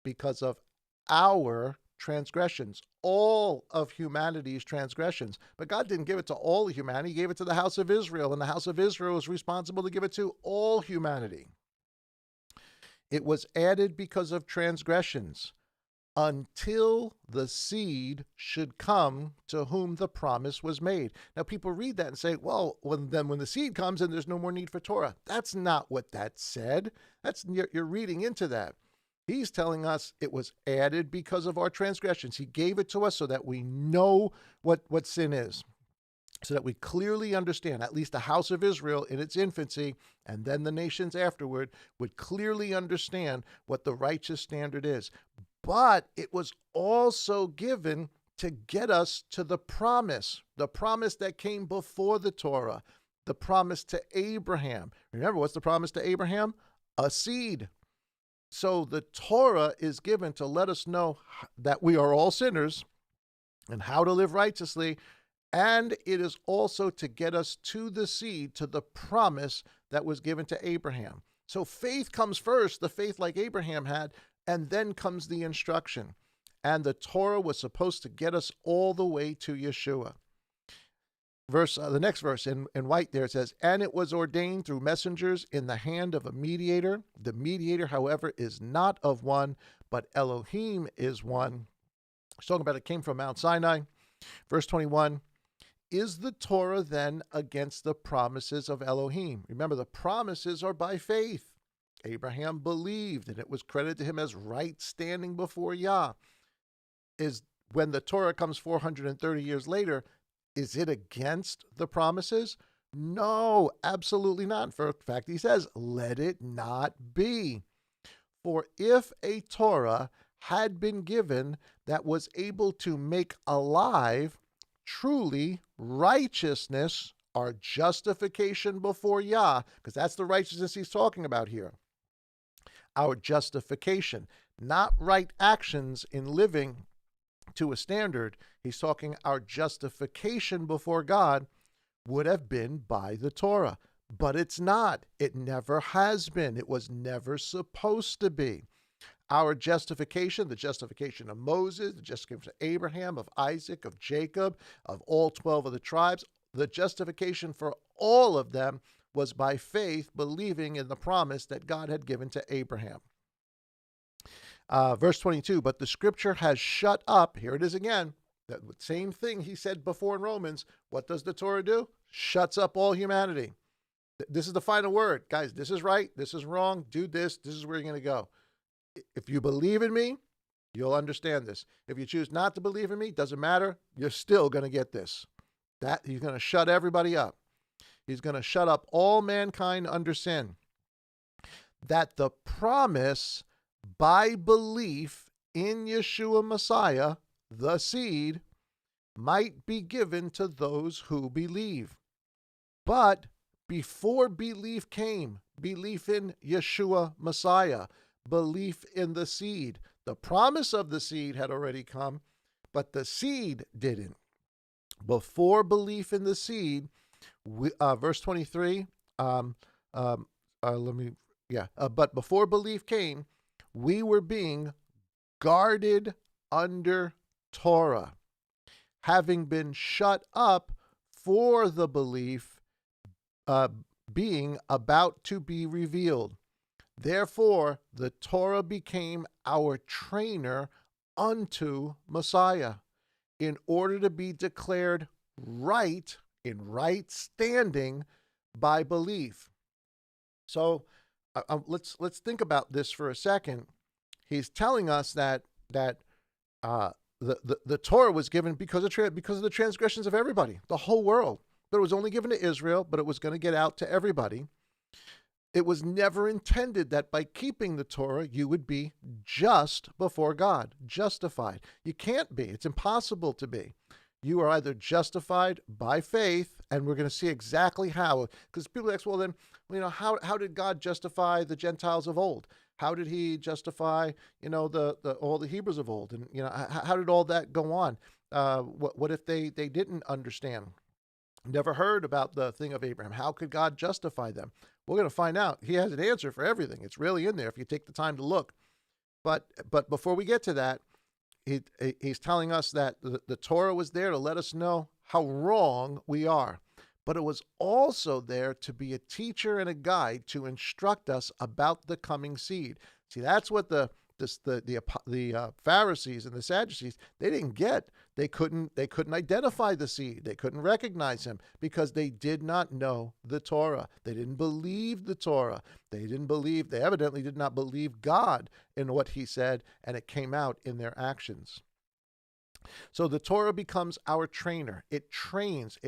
because of our transgressions, all of humanity's transgressions. But God didn't give it to all of humanity. He gave it to the house of Israel, and the house of Israel is responsible to give it to all humanity. It was added because of transgressions, until the seed should come to whom the promise was made. Now, people read that and say, well, when the seed comes, then there's no more need for Torah. That's not what that said. You're reading into that. He's telling us it was added because of our transgressions. He gave it to us so that we know what sin is, so that we clearly understand, at least the house of Israel in its infancy, and then the nations afterward, would clearly understand what the righteous standard is. But it was also given to get us to the promise that came before the Torah, the promise to Abraham. Remember, what's the promise to Abraham? A seed. So the Torah is given to let us know that we are all sinners and how to live righteously. And it is also to get us to the seed, to the promise that was given to Abraham. So faith comes first, the faith like Abraham had, and then comes the instruction. And the Torah was supposed to get us all the way to Yeshua. The next verse in white there, it says, and it was ordained through messengers in the hand of a mediator. The mediator, however, is not of one, but Elohim is one. He's talking about it came from Mount Sinai. Verse 21, is the Torah then against the promises of Elohim? Remember, the promises are by faith. Abraham believed, and it was credited to him as right standing before Yah. when the Torah comes 430 years later, is it against the promises? No, absolutely not. In fact, he says, let it not be. For if a Torah had been given that was able to make alive truly righteousness or justification before Yah, because that's the righteousness he's talking about here. Our justification, not right actions in living to a standard. He's talking our justification before God would have been by the Torah, but it's not. It never has been. It was never supposed to be. Our justification, the justification of Moses, the justification of Abraham, of Isaac, of Jacob, of all 12 of the tribes, the justification for all of them was by faith, believing in the promise that God had given to Abraham. Verse 22, but the scripture has shut up, here it is again, that same thing he said before in Romans. What does the Torah do? Shuts up all humanity. This is the final word. Guys, this is right, this is wrong, do this, this is where you're going to go. If you believe in me, you'll understand this. If you choose not to believe in me, doesn't matter, you're still going to get this. That he's going to shut everybody up. He's going to shut up all mankind under sin. That the promise by belief in Yeshua Messiah, the seed, might be given to those who believe. But before belief came, belief in Yeshua Messiah, belief in the seed, the promise of the seed had already come, but the seed didn't. Before belief in the seed, verse 23, but before belief came, we were being guarded under Torah, having been shut up for the belief being about to be revealed. Therefore, the Torah became our trainer unto Messiah, in order to be declared right, in right standing by belief. So let's think about this for a second. He's telling us that the Torah was given because of the transgressions of everybody, the whole world. But it was only given to Israel, but it was going to get out to everybody. It was never intended that by keeping the Torah, you would be just before God, justified. You can't be. It's impossible to be. You are either justified by faith, and we're going to see exactly how. Because people ask, well, then, how did God justify the Gentiles of old? How did he justify, all the Hebrews of old? And, how did all that go on? What if they didn't understand? Never heard about the thing of Abraham. How could God justify them? We're going to find out. He has an answer for everything. It's really in there if you take the time to look. But before we get to that, he's telling us that the Torah was there to let us know how wrong we are. But it was also there to be a teacher and a guide to instruct us about the coming seed. See, that's what the Pharisees and the Sadducees, they didn't get. They couldn't identify the seed. They couldn't recognize him because they did not know the Torah. They didn't believe the Torah. They evidently did not believe God in what he said, and it came out in their actions. So the Torah becomes our trainer. It trains.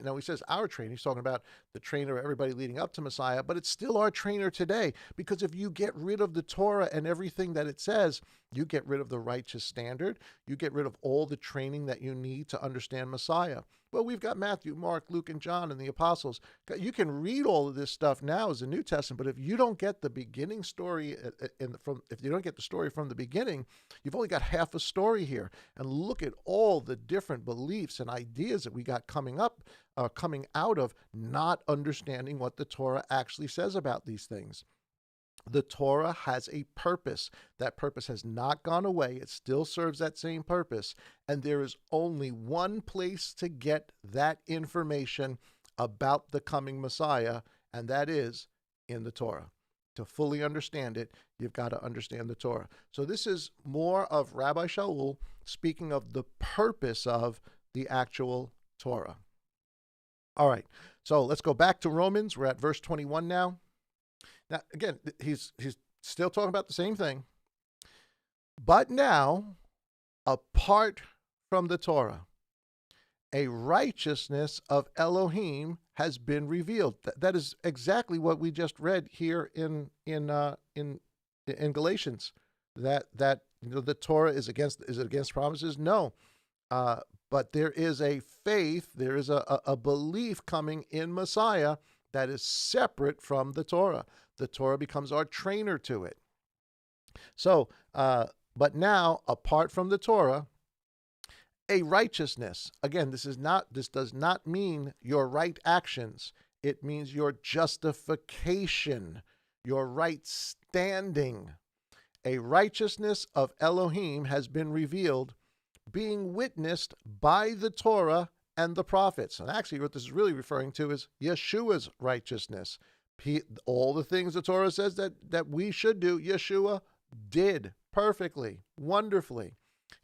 Now he says our trainer. He's talking about the trainer of everybody leading up to Messiah, but it's still our trainer today, because if you get rid of the Torah and everything that it says, you get rid of the righteous standard. You get rid of all the training that you need to understand Messiah. Well, we've got Matthew, Mark, Luke, and John, and the apostles. You can read all of this stuff now as a New Testament, but if you don't get the beginning story, if you don't get the story from the beginning, you've only got half a story here. And look at all the different beliefs and ideas that we got coming out of not understanding what the Torah actually says about these things. The Torah has a purpose. That purpose has not gone away. It still serves that same purpose. And there is only one place to get that information about the coming Messiah, and that is in the Torah. To fully understand it, you've got to understand the Torah. So this is more of Rabbi Shaul speaking of the purpose of the actual Torah. All right, so let's go back to Romans. We're at verse 21 now. Now, again, he's still talking about the same thing. But now, apart from the Torah. A righteousness of Elohim has been revealed. That is exactly what we just read here in Galatians. That the Torah is it against promises? No, but there is a faith, there is a belief coming in Messiah that is separate from the Torah. The Torah becomes our trainer to it. So, but now, apart from the Torah, a righteousness. Again, this does not mean your right actions. It means your justification, your right standing. A righteousness of Elohim has been revealed, being witnessed by the Torah and the prophets. And actually, what this is really referring to is Yeshua's righteousness. All the things the Torah says that we should do, Yeshua did perfectly, wonderfully.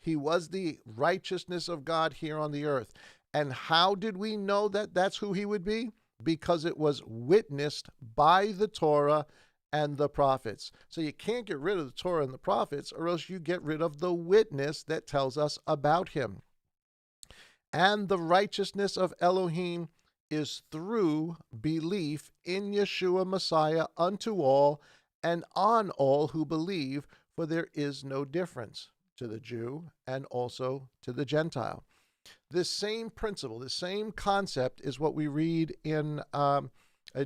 He was the righteousness of God here on the earth. And how did we know that that's who he would be? Because it was witnessed by the Torah and the prophets. So you can't get rid of the Torah and the prophets, or else you get rid of the witness that tells us about him. And the righteousness of Elohim is through belief in Yeshua Messiah unto all and on all who believe, for there is no difference to the Jew and also to the Gentile. This same principle, this same concept is what we read in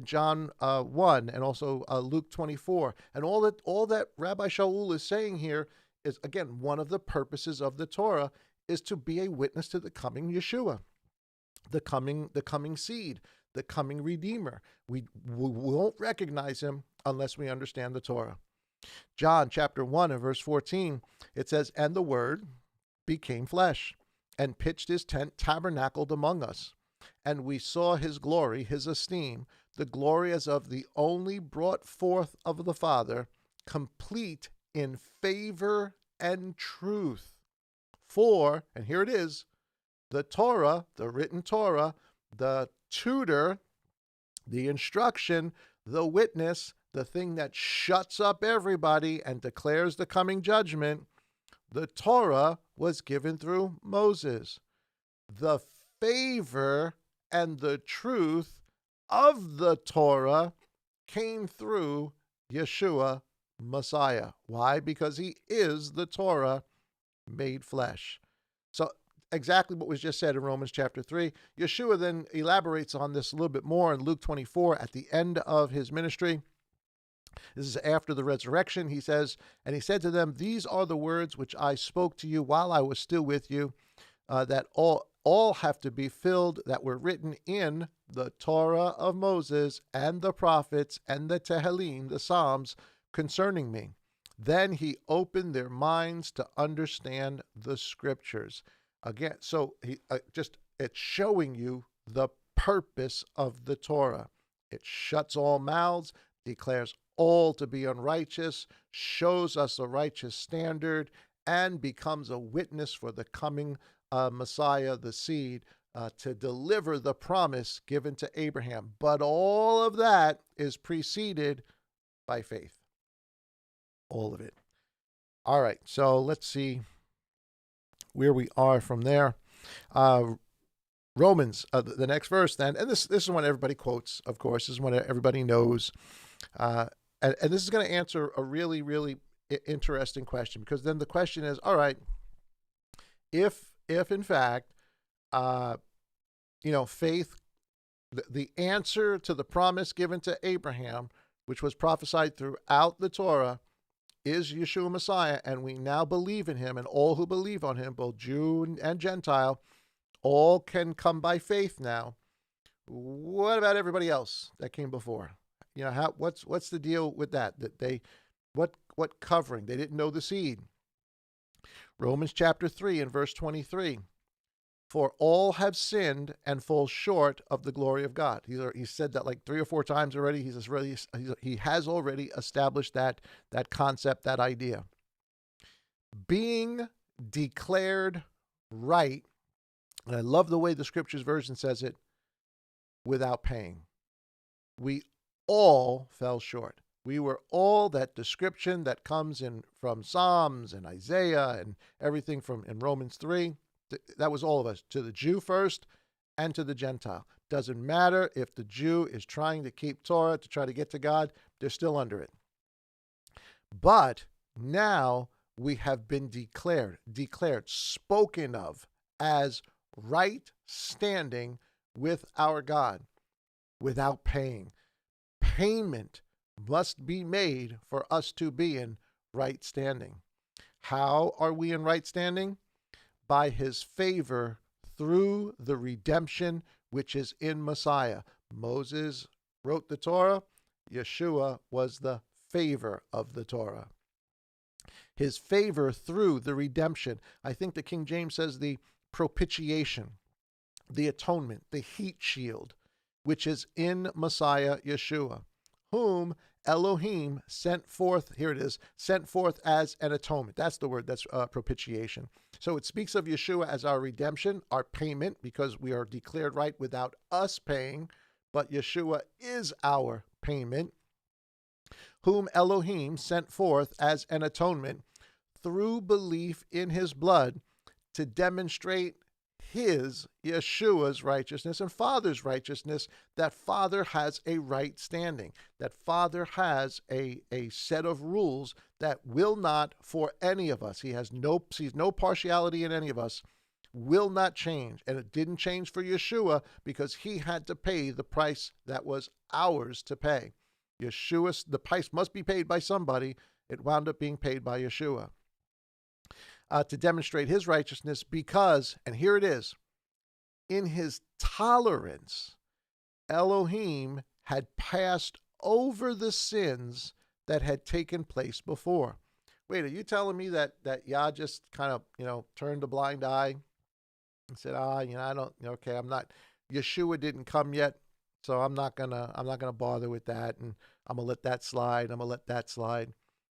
John 1 and also Luke 24. And all that Rabbi Shaul is saying here is, again, one of the purposes of the Torah is to be a witness to the coming Yeshua, the coming seed, the coming Redeemer. We won't recognize him unless we understand the Torah. John chapter 1 and verse 14, it says, "And the Word became flesh, and pitched his tent, tabernacled among us. And we saw his glory, his esteem, the glory as of the only brought forth of the Father, complete in favor and truth. For," and here it is, "the Torah," the written Torah, the tutor, the instruction, the witness, the thing that shuts up everybody and declares the coming judgment, the Torah was given through Moses. The favor and the truth of the Torah came through Yeshua Messiah. Why? Because he is the Torah made flesh. So exactly what was just said in Romans chapter 3. Yeshua then elaborates on this a little bit more in Luke 24 at the end of his ministry. This is after the resurrection. He says, "And he said to them, These are the words which I spoke to you while I was still with you, that all have to be filled that were written in the Torah of Moses and the prophets and the Tehillim, the Psalms, concerning me." Then he opened their minds to understand the scriptures. Again, so it's showing you the purpose of the Torah. It shuts all mouths, declares all to be unrighteous, shows us a righteous standard, and becomes a witness for the coming Messiah, the seed, to deliver the promise given to Abraham. But all of that is preceded by faith. All of it. All right, so let's see where we are from there. Romans, the next verse then, and this is one everybody quotes, of course, this is one everybody knows. And this is going to answer a really, really interesting question, because then the question is, all right, if in fact, faith, the answer to the promise given to Abraham, which was prophesied throughout the Torah, is Yeshua Messiah, and we now believe in him, and all who believe on him, both Jew and Gentile, all can come by faith now. What about everybody else that came before? What's the deal with that? What covering? They didn't know the seed. Romans chapter 3 and verse 23. "For all have sinned and fall short of the glory of God." He said that like 3 or 4 times already. He has already established that concept, that idea. Being declared right, and I love the way the Scriptures version says it, without paying. We all fell short. We were all that description that comes in from Psalms and Isaiah and everything from in Romans 3. That was all of us, to the Jew first and to the Gentile. Doesn't matter if the Jew is trying to keep Torah to try to get to God, they're still under it. But now we have been declared, spoken of as right standing with our God without paying. Payment must be made for us to be in right standing. How are we in right standing? By his favor through the redemption which is in Messiah. Moses wrote the Torah. Yeshua was the favor of the Torah. His favor through the redemption. I think the King James says the propitiation, the atonement, the heat shield, which is in Messiah Yeshua, whom Elohim sent forth, here it is, sent forth as an atonement. That's the word, that's propitiation. So it speaks of Yeshua as our redemption, our payment, because we are declared right without us paying, but Yeshua is our payment, whom Elohim sent forth as an atonement through belief in his blood to demonstrate his, Yeshua's righteousness and Father's righteousness, that Father has a right standing, that Father has a set of rules that will not, for any of us, he sees no partiality in any of us, will not change. And it didn't change for Yeshua because he had to pay the price that was ours to pay. Yeshua, the price must be paid by somebody. It wound up being paid by Yeshua. To demonstrate his righteousness because, and here it is, in his tolerance, Elohim had passed over the sins that had taken place before. Wait, are you telling me that Yah just kind of, turned a blind eye and said, Yeshua didn't come yet, so I'm not gonna bother with that, and I'm gonna let that slide.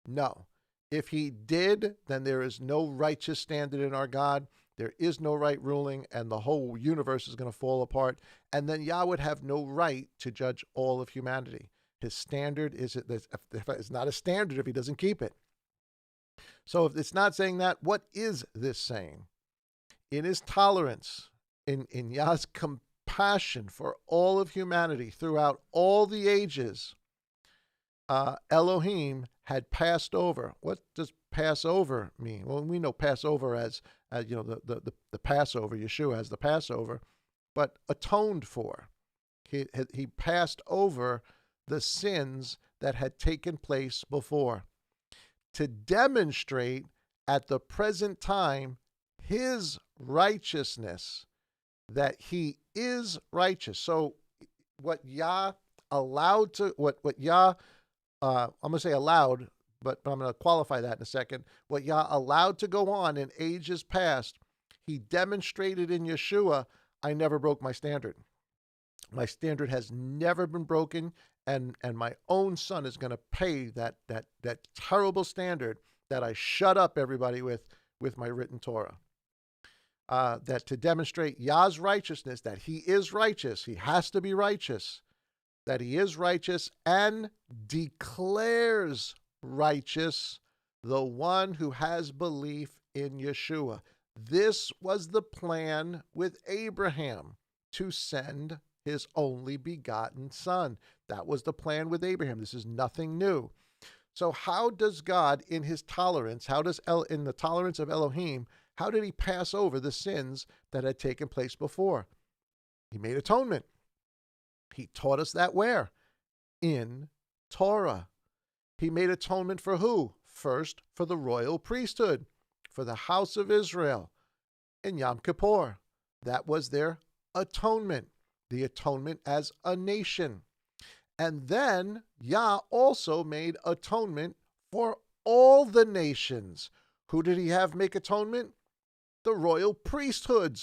No. If he did, then there is no righteous standard in our God. There is no right ruling, and the whole universe is going to fall apart. And then Yah would have no right to judge all of humanity. His standard is it's not a standard if he doesn't keep it. So if it's not saying that, what is this saying? In his tolerance, in Yah's compassion for all of humanity throughout all the ages, Elohim had passed over. What does Passover mean? Well, we know Passover as the Passover. Yeshua as the Passover, but atoned for. He passed over the sins that had taken place before to demonstrate at the present time his righteousness, that he is righteous. So what Yah allowed to, what Yah I'm going to say allowed, but I'm going to qualify that in a second. What Yah allowed to go on in ages past, he demonstrated in Yeshua, I never broke my standard. My standard has never been broken, and my own son is going to pay that terrible standard that I shut up everybody with my written Torah. That to demonstrate Yah's righteousness, that he is righteous, he has to be righteous, that he is righteous and declares righteous the one who has belief in Yeshua. This was the plan with Abraham, to send his only begotten son. That was the plan with Abraham. This is nothing new. So how does God, in his tolerance, in the tolerance of Elohim, how did he pass over the sins that had taken place before? He made atonement. He taught us that where? In Torah. He made atonement for who? First, for the royal priesthood, for the house of Israel in Yom Kippur. That was their atonement, the atonement as a nation. And then Yah also made atonement for all the nations. Who did he have make atonement? The royal priesthood,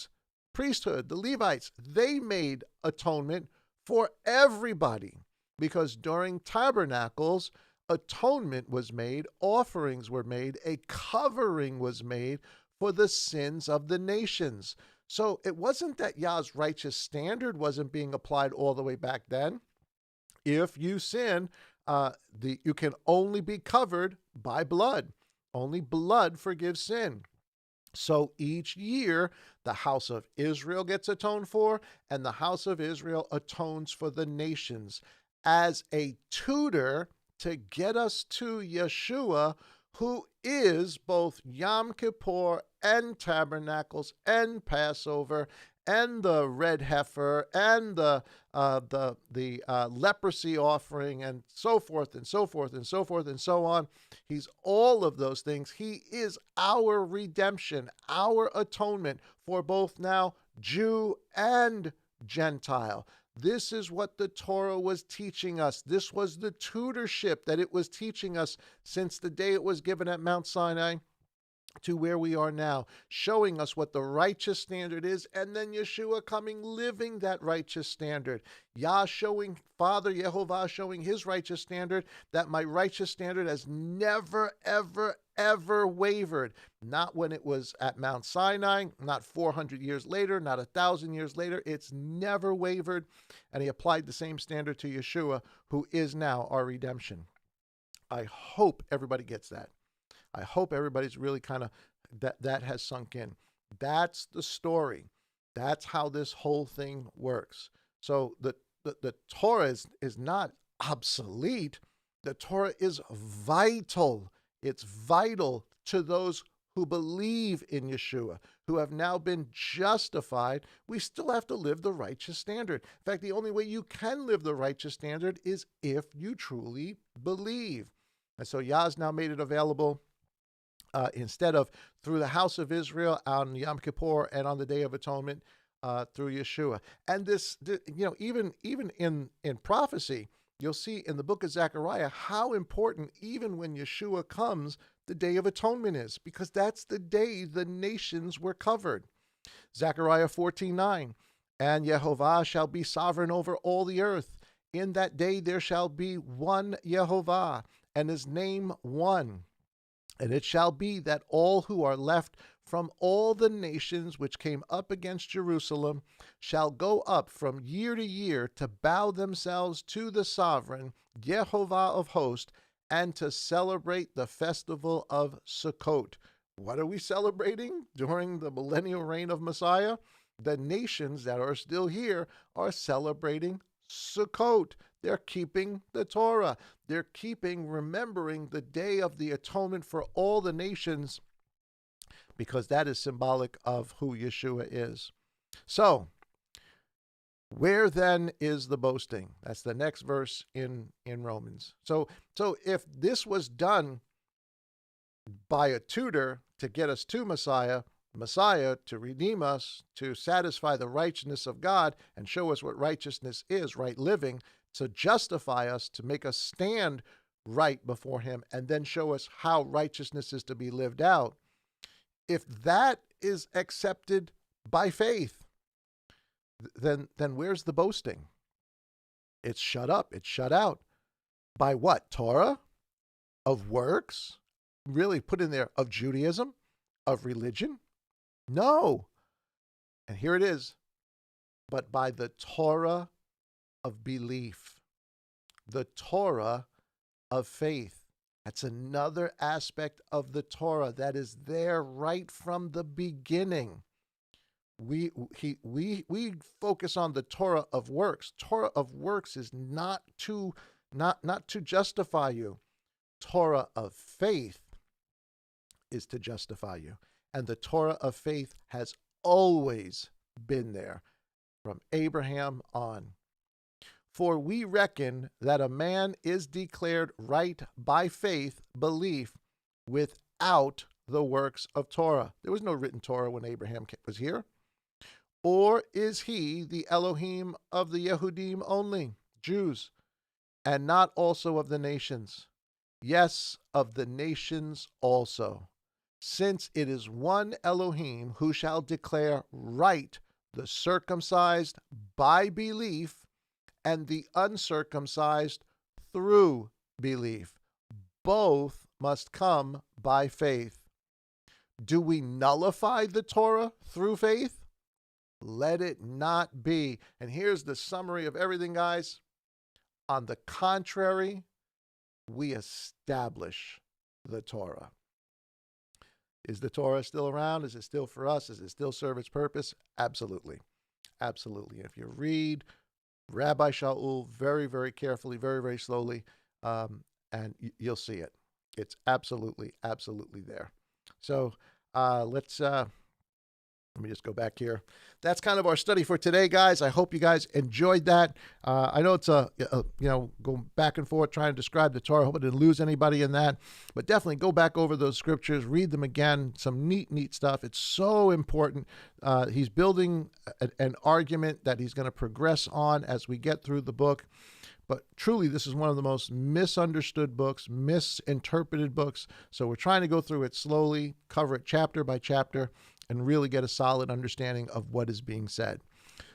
the Levites. They made atonement for everybody, because during tabernacles, atonement was made, offerings were made, a covering was made for the sins of the nations. So it wasn't that Yah's righteous standard wasn't being applied all the way back then. If you sin, you can only be covered by blood. Only blood forgives sin. So each year, the house of Israel gets atoned for, and the house of Israel atones for the nations as a tutor to get us to Yeshua, who is both Yom Kippur and Tabernacles and Passover and the red heifer and the leprosy offering and so forth and so forth and so forth and so on. He's all of those things. He is our redemption, our atonement for both now Jew and Gentile. This is what the Torah was teaching us. This was the tutorship that it was teaching us since the day it was given at Mount Sinai to where we are now, showing us what the righteous standard is, and then Yeshua coming, living that righteous standard. Yah showing, Father Yehovah showing his righteous standard, that my righteous standard has never, ever, ever wavered. Not when it was at Mount Sinai, not 400 years later, not 1,000 years later. It's never wavered. And he applied the same standard to Yeshua, who is now our redemption. I hope everybody gets that. I hope everybody's really kind of that has sunk in. That's the story. That's how this whole thing works. So the Torah is not obsolete. The Torah is vital. It's vital to those who believe in Yeshua, who have now been justified. We still have to live the righteous standard. In fact, the only way you can live the righteous standard is if you truly believe. And so Yah's now made it available. Instead of through the house of Israel on Yom Kippur and on the Day of Atonement through Yeshua. And this, even in prophecy, you'll see in the book of Zechariah how important, even when Yeshua comes, the Day of Atonement is, because that's the day the nations were covered. Zechariah 14:9, and Yehovah shall be sovereign over all the earth. In that day there shall be one Yehovah, and his name one. And it shall be that all who are left from all the nations which came up against Jerusalem shall go up from year to year to bow themselves to the sovereign Yehovah of hosts and to celebrate the festival of Sukkot. What are we celebrating during the millennial reign of Messiah? The nations that are still here are celebrating Sukkot. They're keeping the Torah. They're remembering the day of the atonement for all the nations, because that is symbolic of who Yeshua is. So, where then is the boasting? That's the next verse in Romans. So if this was done by a tutor to get us to Messiah to redeem us, to satisfy the righteousness of God and show us what righteousness is, right living, to justify us, to make us stand right before him, and then show us how righteousness is to be lived out. If that is accepted by faith, then where's the boasting? It's shut up. It's shut out. By what? Torah? Of works? Really put in there, of Judaism? Of religion? No. And here it is. But by the Torah of belief, the Torah of faith. That's another aspect of the Torah that is there right from the beginning. We focus on the Torah of works. Torah of works is not to justify you. Torah of faith is to justify you. And the Torah of faith has always been there from Abraham on. For we reckon that a man is declared right by faith, belief, without the works of Torah. There was no written Torah when Abraham was here. Or is he the Elohim of the Yehudim only, Jews, and not also of the nations? Yes, of the nations also, since it is one Elohim who shall declare right the circumcised by belief and the uncircumcised through belief. Both must come by faith. Do we nullify the Torah through faith? Let it not be. And here's the summary of everything, guys. On the contrary, we establish the Torah. Is the Torah still around? Is it still for us? Does it still serve its purpose? Absolutely. Absolutely. If you read Rabbi Shaul very, very carefully, very, very slowly, and you'll see it. It's absolutely, absolutely there. So let me just go back here. That's kind of our study for today, guys. I hope you guys enjoyed that. I know it's going back and forth trying to describe the Torah. I hope I didn't lose anybody in that. But definitely go back over those scriptures, read them again. Some neat stuff. It's so important. He's building an argument that he's going to progress on as we get through the book. But truly, this is one of the most misunderstood books, misinterpreted books. So we're trying to go through it slowly, cover it chapter by chapter, and really get a solid understanding of what is being said.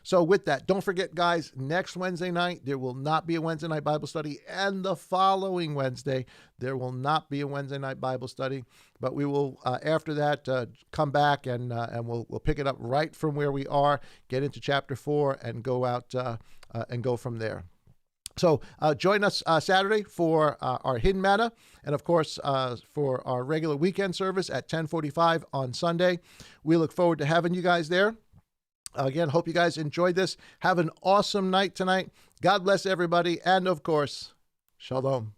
So with that, don't forget, guys, next Wednesday night, there will not be a Wednesday night Bible study. And the following Wednesday, there will not be a Wednesday night Bible study. But we will, after that, come back and we'll pick it up right from where we are, get into chapter 4, and go out and go from there. So join us Saturday for our Hidden Manna, and of course for our regular weekend service at 10:45 on Sunday. We look forward to having you guys there. Again, hope you guys enjoyed this. Have an awesome night tonight. God bless everybody, and of course, Shalom.